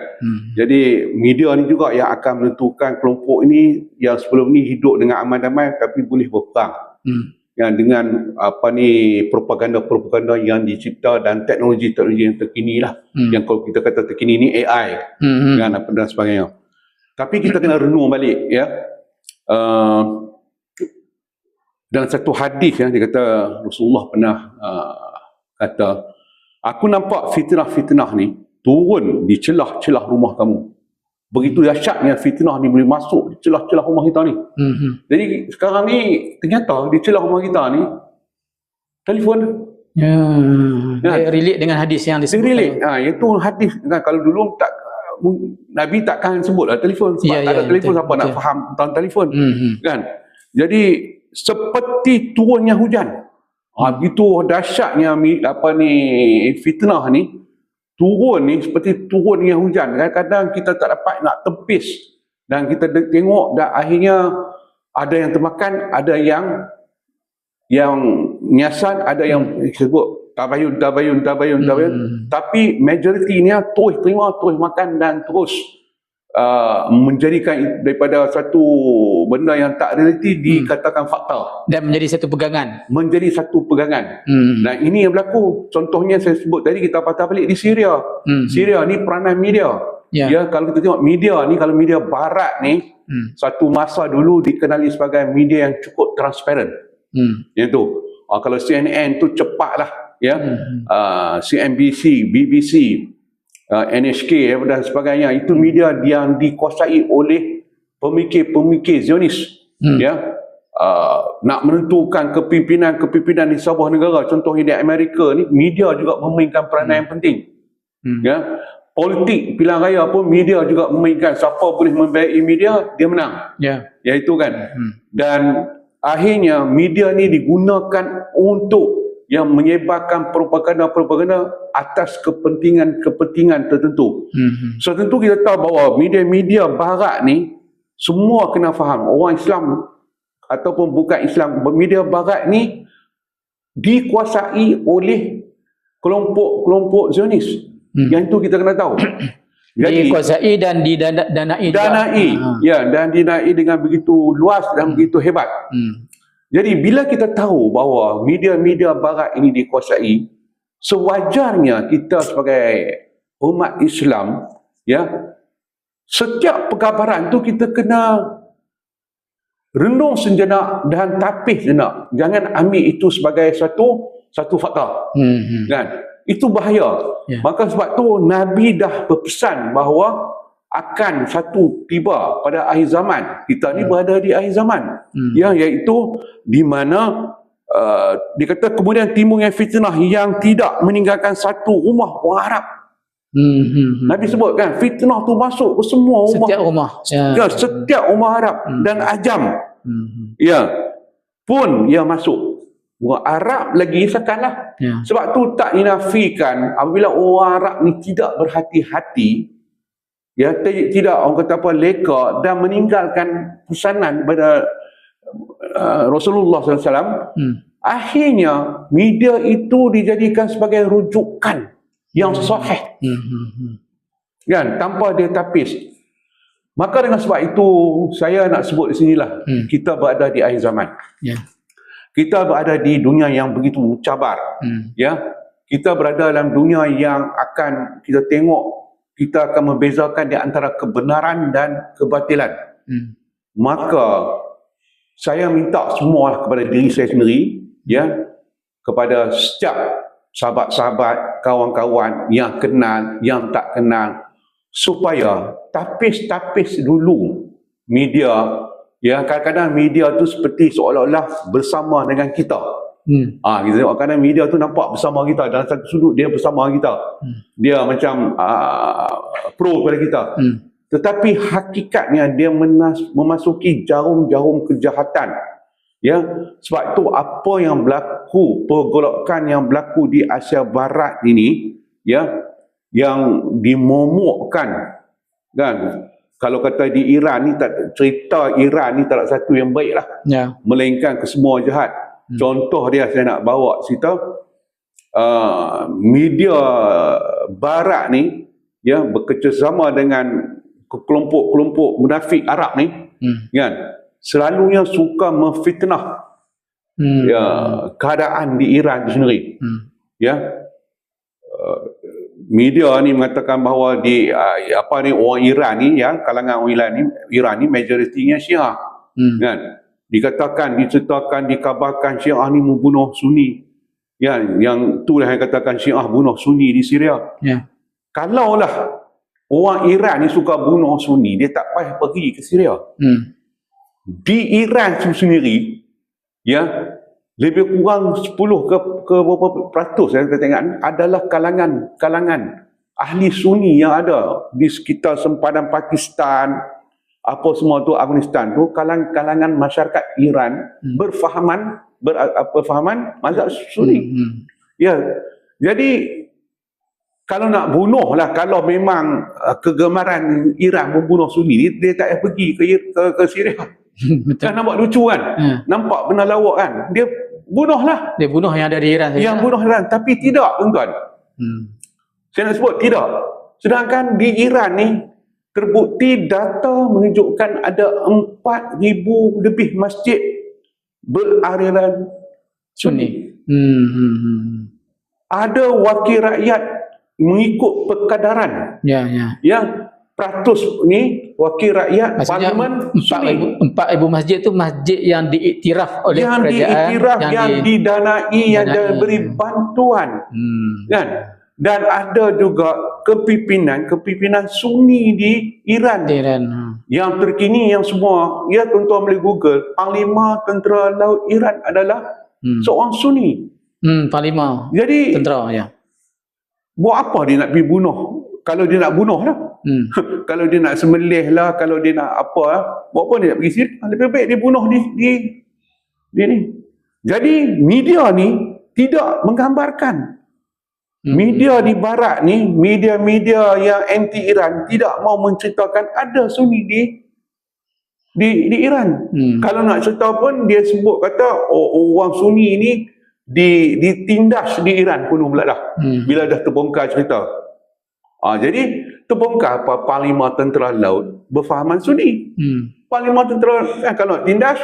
Jadi media ni juga yang akan menentukan kelompok ini yang sebelum ni hidup dengan aman damai tapi boleh berperang. Yang dengan propaganda yang dicipta dan teknologi-teknologi yang terkini lah. Yang kalau kita kata terkini ni AI dan apa dan sebagainya. Tapi kita kena renung balik ya. Dalam satu hadis yang dia kata, Rasulullah pernah kata, aku nampak fitnah-fitnah ni turun di celah-celah rumah kamu. Begitu dahsyatnya fitnah ni boleh masuk di celah-celah rumah kita ni. Jadi sekarang ni ternyata di celah rumah kita ni telefon. Relate dengan hadis yang disebut. Relate. Itu hadis kan, kalau dulu tak Nabi takkan sebutlah telefon sebab tak ada telefon, siapa nak faham tentang telefon. Kan? Jadi seperti turunnya hujan. Begitu dahsyatnya fitnah ni turun ni seperti turunnya hujan. Kadang-kadang kita tak dapat nak tepis dan kita tengok dan akhirnya ada yang termakan, ada yang nyasan, ada yang sebut tabayun. Tapi majoriti ni terus terima, terus makan dan terus menjadikan daripada satu benda yang tak realiti dikatakan fakta. Dan menjadi satu pegangan. Menjadi satu pegangan. Nah, ini yang berlaku. Contohnya saya sebut tadi, kita patah balik di Syria. Syria ni peranan media. Ya, kalau kita tengok media ni, kalau media barat ni, satu masa dulu dikenali sebagai media yang cukup transparent. Yang tu. Kalau CNN tu cepatlah, ya. CNBC, BBC, NHK dan sebagainya, itu media yang dikuasai oleh pemikir-pemikir Zionis, ya. Nak menentukan kepimpinan di sebuah negara, contohnya di Amerika ni, media juga memainkan peranan yang penting. Ya. Politik pilihan raya pun media juga memainkan, siapa boleh membaiki media, dia menang. Ya itu kan. Dan akhirnya media ni digunakan untuk yang menyebarkan propaganda atas kepentingan tertentu. So tentu kita tahu bahawa media-media barat ni semua kena faham, orang Islam ataupun bukan Islam, media barat ni dikuasai oleh kelompok-kelompok Zionis. Yang itu kita kena tahu. Jadi dikuasai dan didanai. Ya, dan didanai dengan begitu luas dan begitu hebat. Jadi bila kita tahu bahawa media-media barat ini dikuasai, sewajarnya kita sebagai umat Islam, ya, setiap perkabaran tu kita kena renung sejenak dan tapis sejenak. Jangan ambil itu sebagai satu fakta. Kan? Itu bahaya. Maka sebab tu Nabi dah berpesan bahawa akan satu tiba pada akhir zaman. Kita ni berada di akhir zaman. Ya, iaitu di mana dikata kemudian timbulnya fitnah yang tidak meninggalkan satu rumah orang Arab. Nabi sebut kan, fitnah tu masuk ke semua rumah. Setiap rumah. Ya, setiap rumah Arab dan ajam. Ya, pun ia masuk. Orang Arab lagi sekarang. Sebab tu tak dinafikan apabila orang Arab ni tidak berhati-hati, ya, tidak orang kata apa, leka dan meninggalkan pesanan pada Rasulullah SAW, akhirnya media itu dijadikan sebagai rujukan yang sahih, kan, tanpa dia tapis. Maka dengan sebab itu saya nak sebut di sinilah, kita berada di akhir zaman. Kita berada di dunia yang begitu cabar. Ya, kita berada dalam dunia yang akan kita tengok, kita akan membezakan di antara kebenaran dan kebatilan. Maka saya minta semua kepada diri saya sendiri, ya, kepada setiap sahabat-sahabat, kawan-kawan yang kenal, yang tak kenal, supaya tapis-tapis dulu media. Ya, kadang-kadang media tu seperti seolah-olah bersama dengan kita. Kita tengok kadang media tu nampak bersama kita, dalam satu sudut dia bersama kita. Dia macam pro kepada kita. Tetapi hakikatnya dia memasuki jarum-jarum kejahatan. Ya, sebab itu apa yang berlaku, pergolakan yang berlaku di Asia Barat ini, ya, yang dimomokkan, kan. Kalau kata di Iran ni, cerita Iran ni tak ada satu yang baik lah. Melainkan kesemua jahat. Contoh dia saya nak bawa cerita, media barat ni, ya, bekerjasama dengan kelompok-kelompok munafik Arab ni, kan, selalunya suka memfitnah ya, keadaan di Iran itu sendiri. Ya, media ni mengatakan bahawa di orang Iran ni, ya, kalangan orang Iran ni majoritinya Syiah. Kan? Dikatakan, diceritakan, dikabarkan Syiah ni membunuh Sunni. Ya, yang itulah yang katakan Syiah bunuh Sunni di Syria. Kalaulah orang Iran ni suka bunuh Sunni, dia tak payah pergi ke Syria. Di Iran itu sendiri, ya, lebih kurang 10 ke berapa peratus saya tengok adalah kalangan ahli Sunni yang ada di sekitar sempadan Pakistan, apa semua tu, Afghanistan tu, kalangan masyarakat Iran berfahaman mazhab Sunni. Ya, jadi kalau nak bunuh lah, kalau memang kegemaran Iran membunuh Sunni, dia tak payah pergi ke Syria. Kan nampak lucu kan? Nampak benda lawak kan? Dia bunuhlah. Dia bunuh yang ada di Iran. Yang bunuh Iran. Tapi tidak, tuan-tuan. Saya nak sebut tidak. Sedangkan di Iran ni, terbukti data menunjukkan ada 4,000 lebih masjid beraliran Sunni. Ada wakil rakyat mengikut perkadaran. Yang peratus ni wakil rakyat maksudnya parlimen Sunni. 4,000 masjid tu masjid yang diiktiraf oleh yang kerajaan, diiktiraf, yang didanai, yang diberi bantuan. Kan? Dan ada juga kepimpinan Sunni di Iran. Yang terkini yang semua, ya tuan-tuan boleh Google, Panglima Tentera Laut Iran adalah seorang Sunni. Panglima Jadi tentera, ya. Buat apa dia nak pergi bunuh? Kalau dia nak bunuh lah. Kalau dia nak sembelih lah, kalau dia nak apa lah, buat apa dia nak pergi sini? Lebih baik dia bunuh di ni. Jadi media ni tidak menggambarkan. Media di barat ni, media-media yang anti Iran tidak mau menceritakan ada Sunni di Iran. Kalau nak cerita pun dia sebut kata orang Sunni ni ditindas di Iran pun pula lah. Bila dah terbongkar cerita. Jadi terbongkar apa Panglima Tentera Laut berfahaman Sunni. Panglima Tentera kalau tindas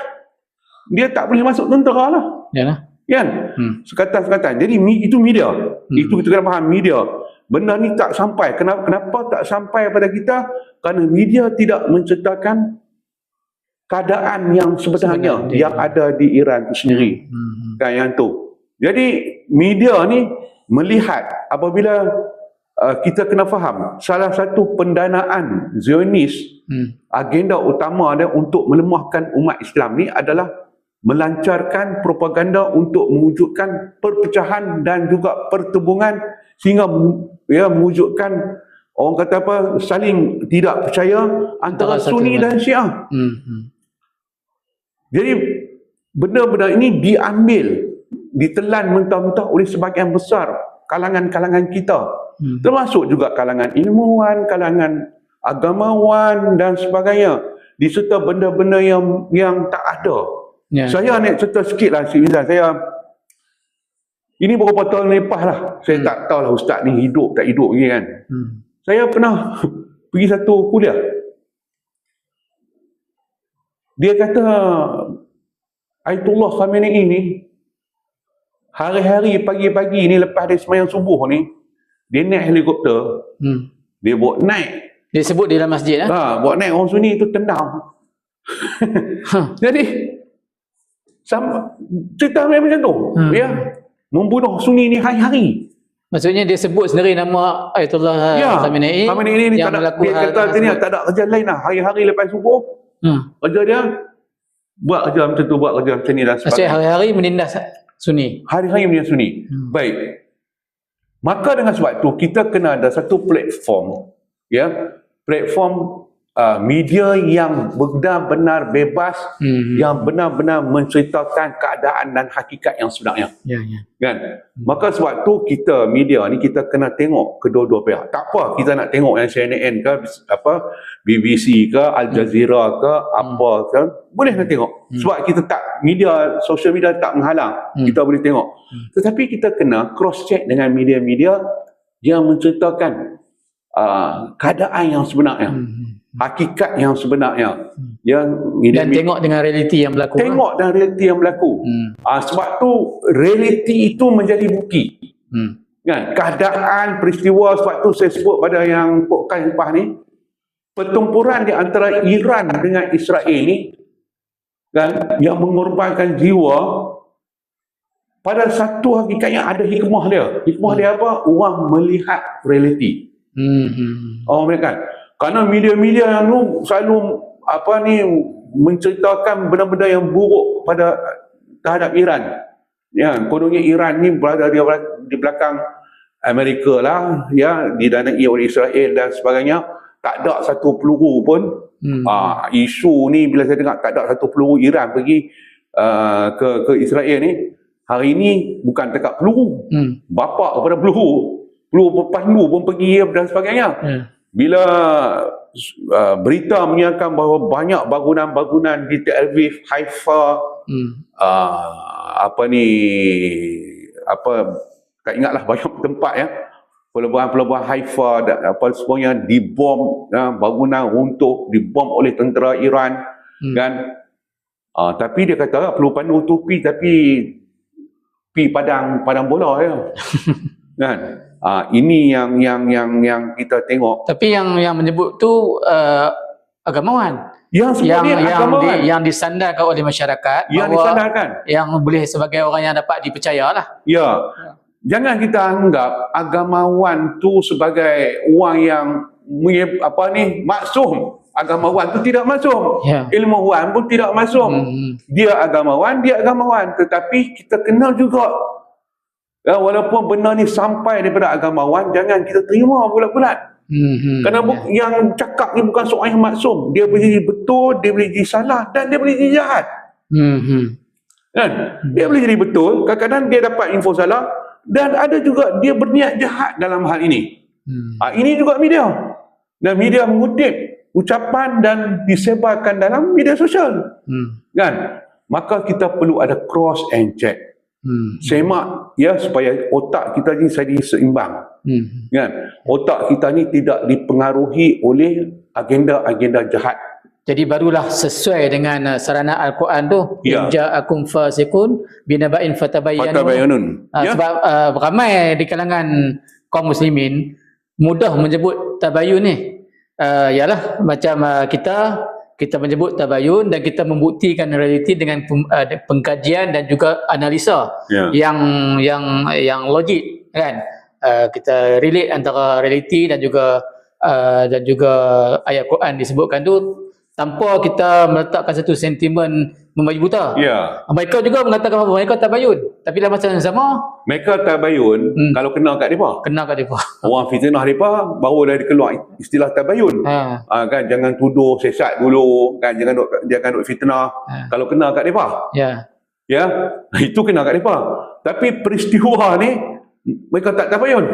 dia tak boleh masuk tentera lah. Yalah. Kan? Sekatan-sekatan. Jadi itu media. Itu kita kena faham media. Benda ni tak sampai. Kenapa tak sampai pada kita? Kerana media tidak menceritakan keadaan yang sebenarnya yang ada di Iran itu sendiri. Kan yang tu. Jadi media ni melihat apabila kita kena faham salah satu pendanaan Zionis, agenda utama dia untuk melemahkan umat Islam ni adalah melancarkan propaganda untuk mewujudkan perpecahan dan juga pertembungan sehingga mewujudkan orang kata apa, saling tidak percaya antara Sunni dan Syiah. Jadi benda-benda ini diambil, ditelan mentah-mentah oleh sebahagian besar kalangan-kalangan kita. Termasuk juga kalangan ilmuwan, kalangan agamawan dan sebagainya. Diserta benda-benda yang tak ada. Saya nak cerita sikit lah, Cik Mizan. Ini beberapa tahun lepas lah. Saya tak tahulah ustaz ni hidup tak hidup lagi kan. Saya pernah pergi satu kuliah. Dia kata Ayatullah Khamenei ni hari-hari pagi-pagi ni lepas dia sembahyang subuh ni, dia naik helikopter. Dia bawa naik. Dia sebut di dalam masjid bawa naik orang Sunni tu tendang. Jadi cerita macam tu. Ya. Membunuh Sunni ni hari-hari. Maksudnya dia sebut sendiri nama Ayatullah Khamenei. Khamenei ni tak ada, dia kata tak ada kerja lain lah. Hari-hari lepas subuh, kerja dia buat kerja macam tu, buat kerja macam ni dan sebagainya. Maksudnya hari-hari menindas Sunni. Hari-hari menindas Sunni. Baik. Maka dengan sebab tu kita kena ada satu platform, platform media yang benar-benar bebas, yang benar-benar menceritakan keadaan dan hakikat yang sebenarnya. Kan? Maka sebab tu kita media ni kita kena tengok kedua-dua pihak. Tak apa kita nak tengok yang CNN ke BBC ke Al Jazeera ke apa ke, boleh nak tengok. Sebab kita tak, media, social media tak menghalang. Kita boleh tengok. Tetapi kita kena cross check dengan media-media yang menceritakan keadaan yang sebenarnya. Hakikat yang sebenarnya. Dan tengok dengan realiti yang berlaku. Tengok dengan realiti yang berlaku. Sebab tu realiti itu menjadi bukti. Kan? Keadaan, peristiwa, sebab tu saya sebut pada yang podcast lepas ni, pertempuran di antara Iran dengan Israel ni, kan, yang mengorbankan jiwa, pada satu hakikatnya ada hikmah dia. Hikmah dia apa? Orang melihat realiti. Orang melihat kan? Kerana media-media yang tu selalu menceritakan benda-benda yang buruk terhadap Iran. Ya, kononnya Iran ni berada di belakang Amerika lah, didanai oleh Israel dan sebagainya. Tak ada satu peluru pun. Isu ni bila saya dengar tak ada satu peluru Iran pergi ke Israel ni, hari ni bukan dekat peluru. Bapak kepada peluru berpandu pun pergi dan sebagainya. Bila berita menyiarkan bahawa banyak bangunan-bangunan di Tel Aviv, Haifa, tak ingatlah banyak tempat pelabuhan Haifa dan apa semuanya dibom, bangunan runtuh, dibom oleh tentera Iran, kan. Tapi dia kata perlu pandu topi tapi pi padang bola ya. Kan. Ini yang kita tengok. Tapi yang menyebut tu agamawan. Yang agamawan. Yang disandarkan oleh masyarakat, yang bahawa disandarkan. yang boleh sebagai orang yang dapat dipercayalah. Ya. Jangan kita anggap agamawan tu sebagai orang yang maksum. Agamawan tu tidak maksum. Ya. Ilmuwan pun tidak maksum. Dia agamawan. Tetapi kita kenal juga, walaupun benda ni sampai daripada agamawan, jangan kita terima bulat-bulat. Kerana yang cakap ni bukan seorang yang maksum. Dia boleh jadi betul, dia boleh jadi salah, dan dia boleh jadi jahat. Kan? Dia boleh jadi betul, kadang-kadang dia dapat info salah, dan ada juga dia berniat jahat dalam hal ini. Ini juga media. Dan media mengutip ucapan dan disebarkan dalam media sosial. Kan? Maka kita perlu ada cross and check. Semak ya, supaya otak kita ni jadi seimbang. Kan? Otak kita ni tidak dipengaruhi oleh agenda-agenda jahat. Jadi barulah sesuai dengan sarana Al-Quran tu, Ya. ja'akum fasiqun binaba'in fatabayyanun. Sebab ramai di kalangan kaum muslimin mudah menyebut tabayun ni. Yalah macam kita menyebut tabayun dan kita membuktikan realiti dengan pengkajian dan juga analisa yang logik, kan. Kita relate antara realiti dan juga ayat Quran disebutkan tu tanpa kita meletakkan satu sentimen membabi buta. Ya. Mereka juga mengatakan bahawa mereka tabayun, tapi dalam masa yang sama Mereka tabayun kalau kena kat mereka. kena kat mereka. Orang fitnah mereka baru dah keluar istilah tabayun. Kan, jangan tuduh sesat dulu, kan, jangan duk fitnah. Kalau kena kat mereka. Ya, itu kena kat mereka. Tapi peristiwa ni mereka tak tabayun.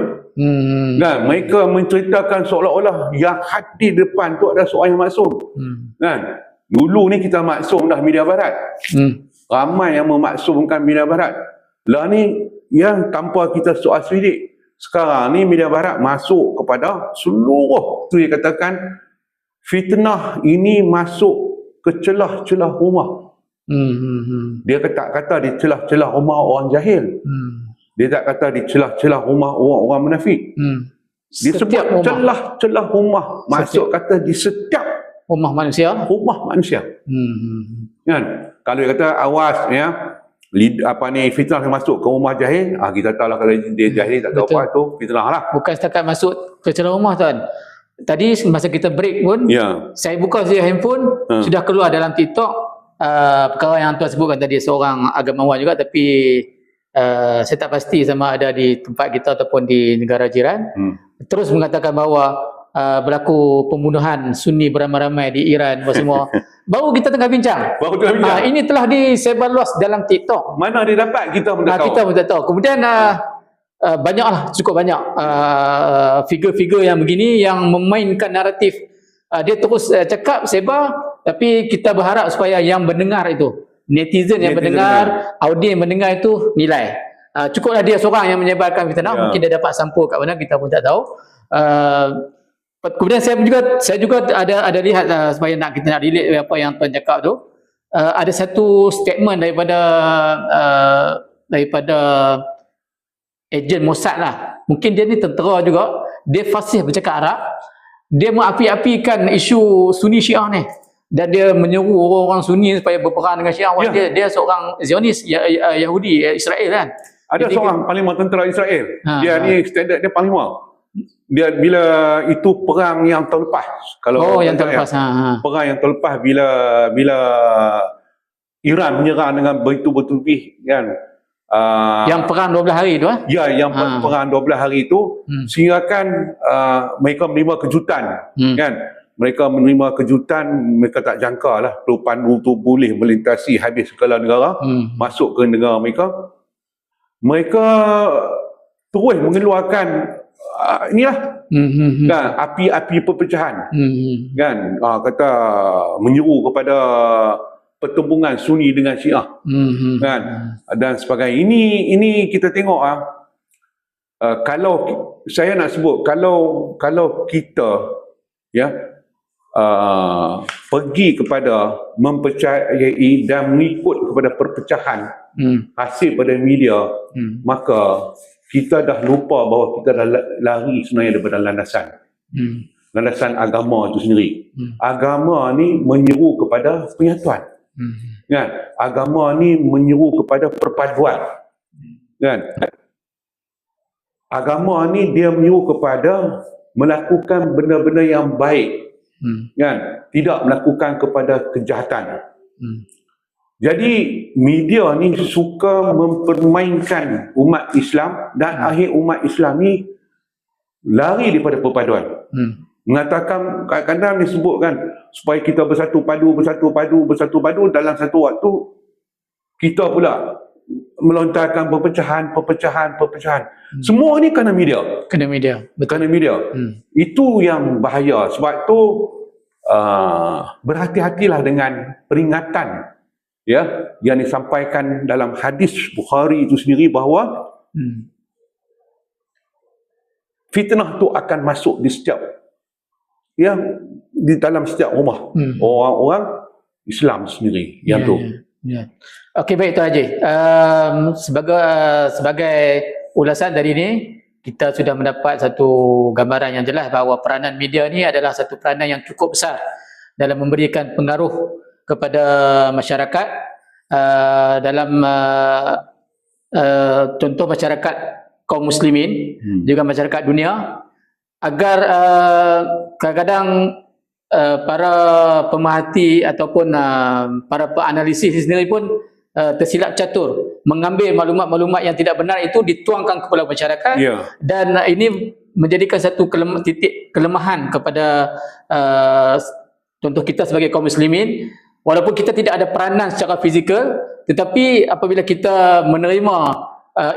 Kan, mereka menceritakan seolah-olah yang hadir depan tu ada seorang yang maksum. Kan? Dulu ni kita maksum dah media barat. Ramai yang memaksumkan media barat. Lah ni yang tanpa kita soal selidik. Sekarang ni media barat masuk kepada seluruh tu dia katakan fitnah ini masuk ke celah-celah rumah. Dia kata di celah-celah rumah orang jahil. Dia tak kata di celah-celah rumah orang munafik. Dia sebut celah-celah rumah. Masuk kata di setiap rumah manusia. Kan? Kalau dia kata awas ya, fitnah yang masuk ke rumah jahil, kita tahu lah kalau dia jahil tak tahu apa tu fitnah lah. Bukan setakat masuk ke celah rumah, tuan. Tadi masa kita break pun, saya buka saja handphone, sudah keluar dalam TikTok perkara yang tuan sebutkan tadi, seorang agamawan juga, tapi saya tak pasti sama ada di tempat kita ataupun di negara jiran. Terus mengatakan bahawa berlaku pembunuhan Sunni beramai-ramai di Iran semua. Baru kita tengah bincang. Ini telah disebar luas dalam TikTok. Mana dia dapat kita pun tak tahu. Kita pun tak tahu. Kemudian cukup banyak figure-figure yang begini yang memainkan naratif. Dia terus cakap sebar, tapi kita berharap supaya yang mendengar itu, netizen yang mendengar, audiens yang mendengar itu nilai. Cukuplah dia seorang yang menyebarkan fitnah, mungkin dia dapat sampul kat mana kita pun tak tahu. Kemudian saya juga ada lihat supaya kita nak relate apa yang tuan cakap tu. Ada satu statement daripada ejen Mossad lah. Mungkin dia ni tentera juga. Dia fasih bercakap Arab. Dia mengapi-apikan isu Sunni Syiah ni. Dan dia menyeru orang-orang Sunni supaya berperang dengan Syiah. Dia seorang Zionis Yahudi Israel kan. Ada seorang panglima tentera Israel. Dia ni standard dia panglima. Dia bila itu perang yang terlepas, kalau yang terlepas, perang yang terlepas bila Iran menyerang dengan begitu bertubi kan, yang perang 12 hari tu yang perang 12 hari itu sehingga kan mereka menerima kejutan kan, mereka mereka tak jangka lah perlu pandu tu boleh melintasi habis segala negara masuk ke negara mereka terus mengeluarkan inilah kan, api-api perpecahan kan, kata menyeru kepada pertembungan Sunni dengan Syiah kan, dan sebagainya. Ini kita tengok kalau saya nak sebut, kalau kita ya pergi kepada mempercayai dan mengikut kepada perpecahan hasil pada media, maka kita dah lupa bahawa kita dah lari sebenarnya daripada landasan agama itu sendiri. Agama ni menyeru kepada penyatuan, kan? Agama ni menyeru kepada perpaduan, kan? Agama ni dia menyeru kepada melakukan benda-benda yang baik, kan? Tidak melakukan kepada kejahatan. Jadi media ni suka mempermainkan umat Islam dan akhir umat Islam ni lari daripada perpaduan. Mengatakan, kadang-kadang disebutkan supaya kita bersatu padu dalam satu waktu kita pula melontarkan perpecahan. Semua ni kerana media. Betul. Kerana media. Itu yang bahaya. Sebab tu berhati-hatilah dengan peringatan ya yang disampaikan dalam hadis Bukhari itu sendiri bahawa fitnah tu akan masuk di dalam setiap rumah orang-orang Islam sendiri yang tu. Okey, baik Tuan Haji. Sebagai ulasan dari ini, kita sudah mendapat satu gambaran yang jelas bahawa peranan media ni adalah satu peranan yang cukup besar dalam memberikan pengaruh kepada masyarakat, dalam contoh masyarakat kaum muslimin, juga masyarakat dunia, agar kadang-kadang para pemerhati ataupun para penganalisis sendiri pun tersilap catur mengambil maklumat-maklumat yang tidak benar itu dituangkan kepada masyarakat, dan ini menjadikan satu titik kelemahan kepada contoh kita sebagai kaum muslimin. Walaupun kita tidak ada peranan secara fizikal, tetapi apabila kita menerima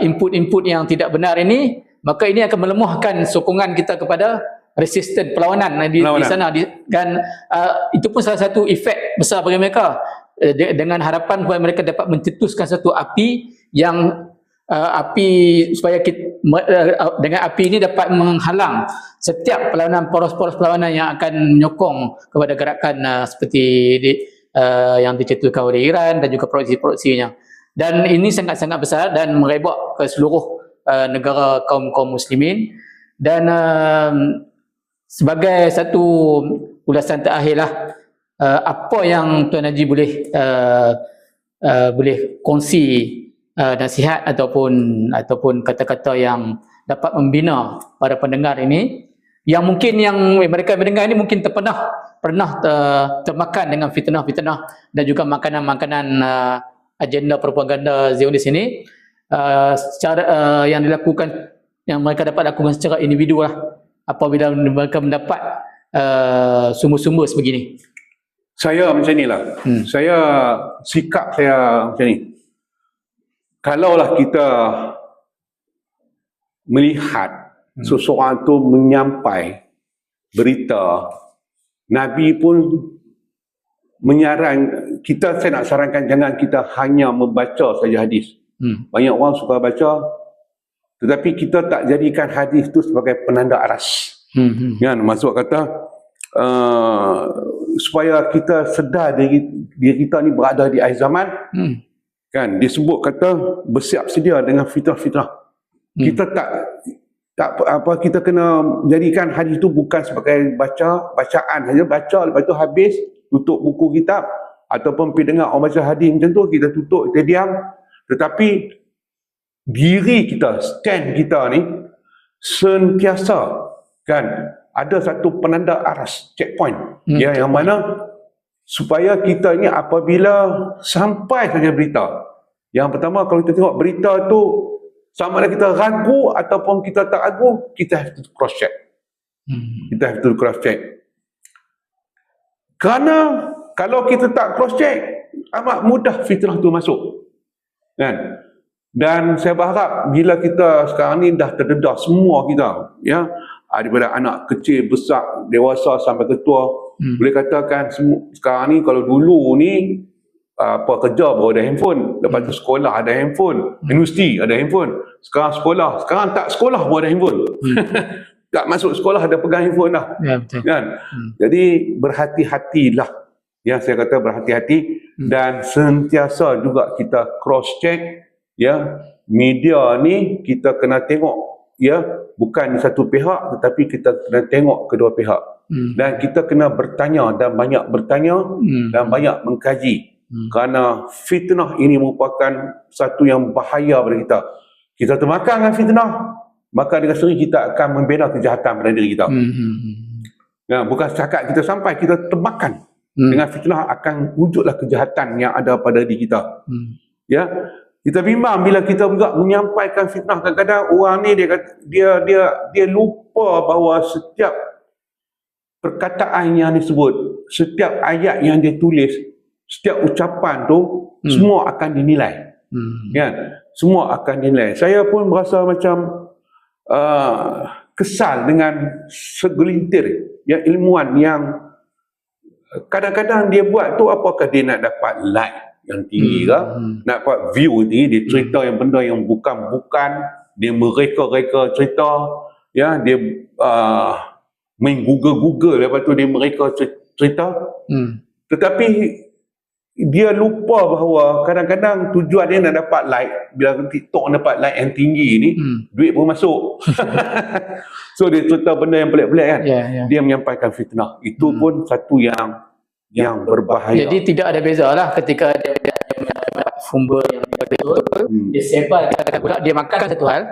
input-input yang tidak benar ini, maka ini akan melemahkan sokongan kita kepada resisten, perlawanan di sana, dan itu pun salah satu efek besar bagi mereka, dengan harapan supaya mereka dapat mencetuskan satu api yang supaya dengan api ini dapat menghalang setiap perlawanan, poros-poros perlawanan yang akan menyokong kepada gerakan seperti yang dicetuskan oleh Iran dan juga proksi-proksinya. Dan ini sangat-sangat besar dan merebak ke seluruh negara kaum muslimin. Dan sebagai satu ulasan terakhirlah, apa yang Tuan Haji boleh kongsi nasihat ataupun kata-kata yang dapat membina para pendengar ini, yang mungkin yang mereka mendengar ini mungkin pernah termakan dengan fitnah-fitnah dan juga makanan-makanan agenda propaganda Zionis ini, secara yang mereka dapat lakukan secara individu lah, apabila mereka mendapat sumber-sumber sebegini. Saya macam ni lah. Sikap saya macam ni. Kalaulah kita melihat seseorang tu menyampai berita, Nabi pun saya nak sarankan jangan kita hanya membaca saja hadis. Banyak orang suka baca, tetapi kita tak jadikan hadis tu sebagai penanda aras. Kan, maksud kata supaya kita sedar diri kita ni berada di akhir zaman. Kan, disebut kata bersiap sedia dengan fitnah-fitnah. Kita kita kena jadikan hadis tu bukan sebagai bacaan saja, baca lepas tu habis, tutup buku kitab, ataupun pergi dengar orang baca hadis macam tu, kita tutup, kita diam. Tetapi diri kita, stand kita ni sentiasa kan ada satu penanda aras, checkpoint, yang mana supaya kita ini apabila sampai saja berita, yang pertama kalau kita tengok berita tu sama ada kita ragu ataupun kita tak ragu, kita have to cross check. Kita have to cross check. Kerana kalau kita tak cross check, amat mudah fitnah tu masuk. Kan? Dan saya berharap bila kita sekarang ni dah terdedah semua kita, ya, daripada anak kecil, besar, dewasa sampai ketua, boleh katakan sekarang ni kalau dulu ni kerja baru ada handphone, lepas tu sekolah ada handphone, universiti ada handphone, sekarang tak sekolah pun ada handphone. Tak masuk sekolah ada pegang handphone dah. Ya, betul. Kan? Jadi berhati-hatilah. Yang saya kata berhati-hati dan sentiasa juga kita cross check, ya. Media ni kita kena tengok, ya, bukan di satu pihak tetapi kita kena tengok kedua pihak. Dan kita kena bertanya dan banyak bertanya dan banyak mengkaji. Kerana fitnah ini merupakan satu yang bahaya pada kita. Kita termakan dengan fitnah, maka dengan sendiri kita akan membina kejahatan pada diri kita. Bukan setakat kita sampai, kita termakan dengan fitnah, akan wujudlah kejahatan yang ada pada diri kita. Ya, kita bimbang bila kita juga menyampaikan fitnah. Kadang-kadang orang ni dia lupa bahawa setiap perkataan yang disebut, setiap ayat yang dia tulis, setiap ucapan tu semua akan dinilai. Kan? Semua akan dinilai. Saya pun merasa macam kesal dengan segelintir yang ilmuwan yang kadang-kadang dia buat tu, apakah dia nak dapat like yang tinggi ke, nak dapat view tinggi, dia cerita yang benda yang bukan-bukan, dia mereka-reka cerita, ya, dia main Google, lepas tu dia mereka cerita. Tetapi dia lupa bahawa kadang-kadang tujuan dia nak dapat like. Bila TikTok dapat like yang tinggi ni, duit pun masuk. So dia cerita benda yang pelik-pelik kan. Dia menyampaikan fitnah. Itu pun satu yang berbahaya. Jadi tidak ada beza lah ketika dia mendapat sumber yang betul, dia sebarkan pula, dia makan satu hal,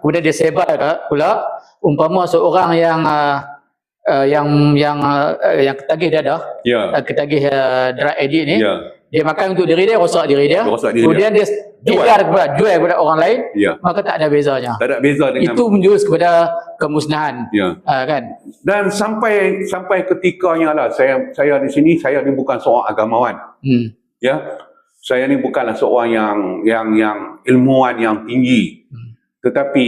kemudian dia sebarkan pula. Umpama seorang yang ketagih dadah, ketagih drug addict ni, dia makan untuk diri dia, rosak diri dia, kemudian dia jual kepada orang lain, maka tak ada bezanya. Tak ada beza dengan itu menjurus kepada kemusnahan, kan? Dan sampai ketikanya lah, saya di sini, saya ni bukan seorang agamawan, ya, saya ni bukanlah seorang yang ilmuwan yang tinggi, tetapi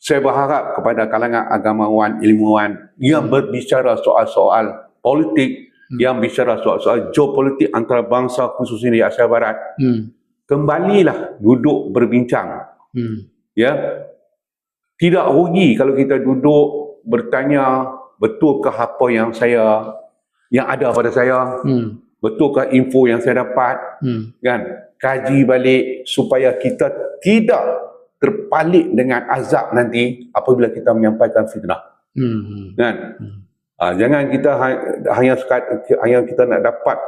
saya berharap kepada kalangan agamawan, ilmuwan yang berbicara soal-soal politik, yang bicara soal-soal geopolitik antara bangsa khususnya di Asia Barat, kembalilah duduk berbincang. Ya, tidak rugi kalau kita duduk bertanya, betulkah apa yang ada pada saya, betulkah info yang saya dapat, kan? Kaji balik supaya kita tidak terpalit dengan azab nanti apabila kita menyampaikan fitnah. Kan? Jangan kita hanya kita nak dapat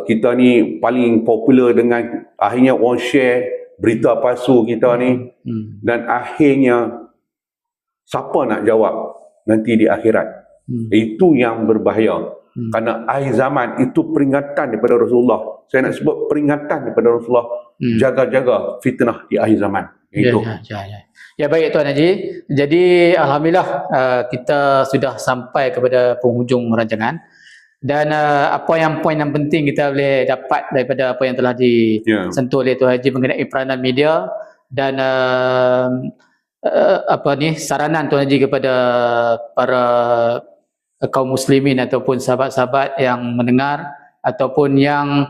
kita ni paling popular dengan akhirnya orang share berita palsu kita ni, dan akhirnya siapa nak jawab nanti di akhirat. Itu yang berbahaya. Kerana akhir zaman itu peringatan daripada Rasulullah. Saya nak sebut peringatan daripada Rasulullah, jaga-jaga fitnah di akhir zaman. Ya, baik Tuan Haji. Jadi alhamdulillah kita sudah sampai kepada penghujung rancangan, dan apa yang poin yang penting kita boleh dapat daripada apa yang telah disentuh oleh Tuan Haji mengenai peranan media dan saranan Tuan Haji kepada para kaum muslimin ataupun sahabat-sahabat yang mendengar ataupun yang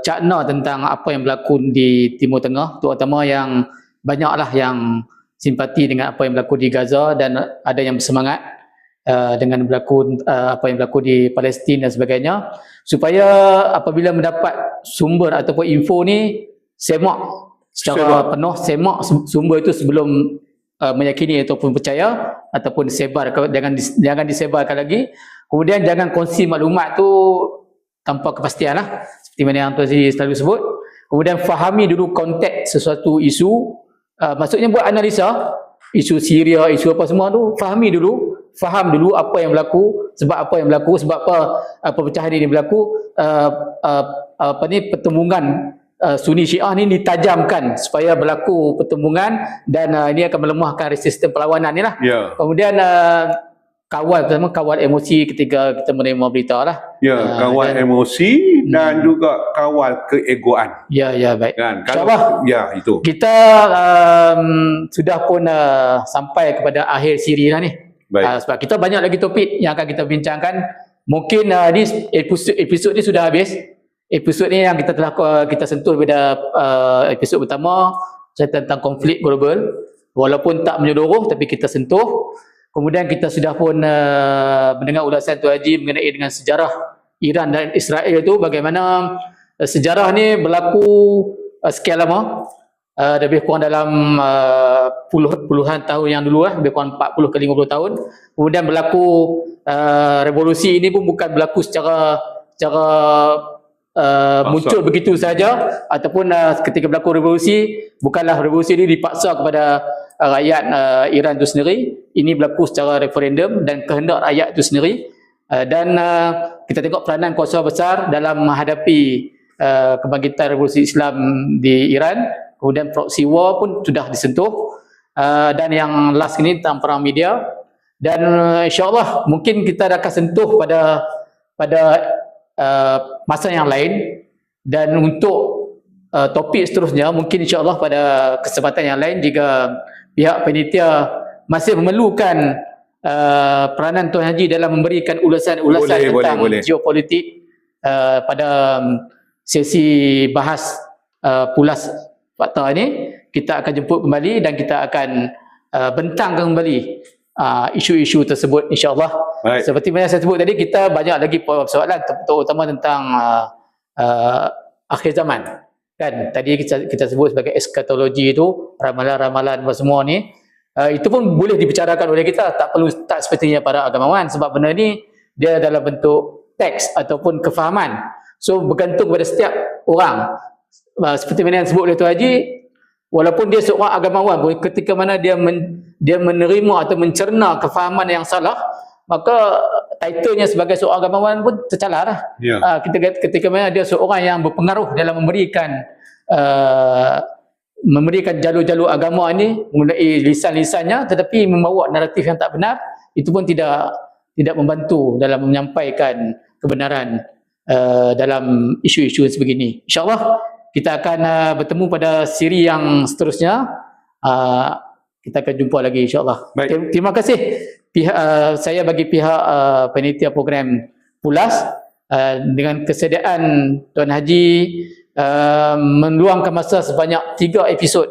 cakna tentang apa yang berlaku di Timur Tengah, terutama yang banyaklah yang simpati dengan apa yang berlaku di Gaza, dan ada yang bersemangat dengan apa yang berlaku di Palestin dan sebagainya, supaya apabila mendapat sumber ataupun info ni, semak secara penuh, semak sumber itu sebelum meyakini ataupun percaya, ataupun jangan disebarkan lagi. Kemudian jangan kongsi maklumat tu tanpa kepastian lah, seperti mana yang Tuan Haji selalu sebut. Kemudian fahami dulu konteks sesuatu isu, maksudnya buat analisa isu Syria, isu apa semua tu, faham dulu apa yang berlaku, sebab apa pecahan ini berlaku, pertembungan Sunni Syiah ni ditajamkan supaya berlaku pertembungan, dan ini akan melemahkan sistem perlawanan ni lah. Kemudian kawal emosi ketika kita menerima berita lah. Kawal emosi dan juga kawal keegoan. Baik. Kan? InsyaAllah itu. Kita sudah pun sampai kepada akhir siri lah ni. Sebab kita banyak lagi topik yang akan kita bincangkan mungkin ni episod ni sudah habis. Episod ni yang kita telah kita sentuh pada episod pertama tentang konflik global, walaupun tak menyeluruh tapi kita sentuh. Kemudian kita sudah pun mendengar ulasan Tuan Haji mengenai dengan sejarah Iran dan Israel itu, bagaimana sejarah ni berlaku sekian lama, lebih kurang dalam puluhan tahun yang dulu, lebih kurang 40 ke 50 tahun. Kemudian berlaku revolusi ini pun bukan berlaku secara muncul begitu saja, ataupun ketika berlaku revolusi, bukanlah revolusi ini dipaksa kepada rakyat Iran itu sendiri. Ini berlaku secara referendum dan kehendak rakyat itu sendiri. Dan kita tengok peranan kuasa besar dalam menghadapi kebangkitan revolusi Islam di Iran. Kemudian proxy war pun sudah disentuh. Dan yang last ini tentang perang media. Dan insyaAllah mungkin kita akan sentuh pada masa yang lain. Dan untuk topik seterusnya mungkin insyaAllah pada kesempatan yang lain, jika pihak panitia masih memerlukan peranan Tuan Haji dalam memberikan ulasan-ulasan tentang geopolitik pada sesi bahas pulas fakta ini, kita akan jemput kembali dan kita akan bentangkan kembali isu-isu tersebut insya-Allah. Seperti mana saya sebut tadi, kita banyak lagi persoalan terutama tentang akhir zaman. Kan tadi kita sebut sebagai eskatologi itu, ramalan-ramalan semua ni. Itu pun boleh dibicarakan oleh kita, tak sepertinya para agamawan, sebab benda ni dia dalam bentuk teks ataupun kefahaman. So bergantung pada setiap orang. Seperti mana yang disebut oleh Tuan Haji, walaupun dia seorang agamawan, ketika mana dia menerima atau mencerna kefahaman yang salah, maka titlenya sebagai seorang agamawan pun tercalar lah. Ketika mana dia seorang yang berpengaruh dalam memberikan jalur-jalur agama ini, mengenai lisan-lisannya, tetapi membawa naratif yang tak benar, itu pun tidak membantu dalam menyampaikan kebenaran dalam isu-isu sebegini. InsyaAllah kita akan bertemu pada siri yang seterusnya. Kita akan jumpa lagi insyaAllah. Terima kasih saya bagi pihak panitia program Pulas dengan kesediaan Tuan Haji meluangkan masa sebanyak 3 episod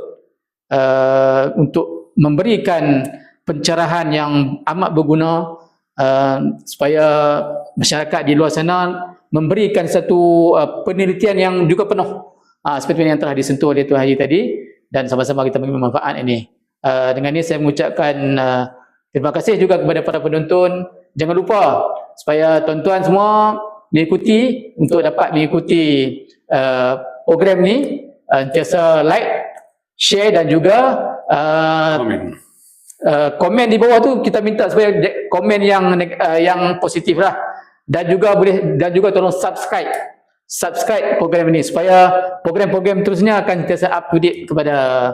untuk memberikan pencerahan yang amat berguna supaya masyarakat di luar sana memberikan satu penelitian yang juga penuh seperti yang telah disentuh oleh Tuan Haji tadi, dan sama-sama kita mengambil manfaat ini. Dengan ini saya mengucapkan terima kasih juga kepada para penonton. Jangan lupa supaya tuan-tuan semua mengikuti, untuk dapat mengikuti program ni, sentiasa like, share dan juga komen di bawah tu. Kita minta supaya komen yang positif lah, dan juga tolong subscribe program ini supaya program-program terusnya akan sentiasa up to date kepada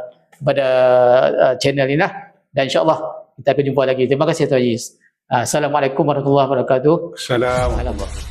channel ini lah. Dan insyaAllah kita akan jumpa lagi. Terima kasih Tuan Haji. Assalamualaikum warahmatullahi wabarakatuh. Assalamualaikum.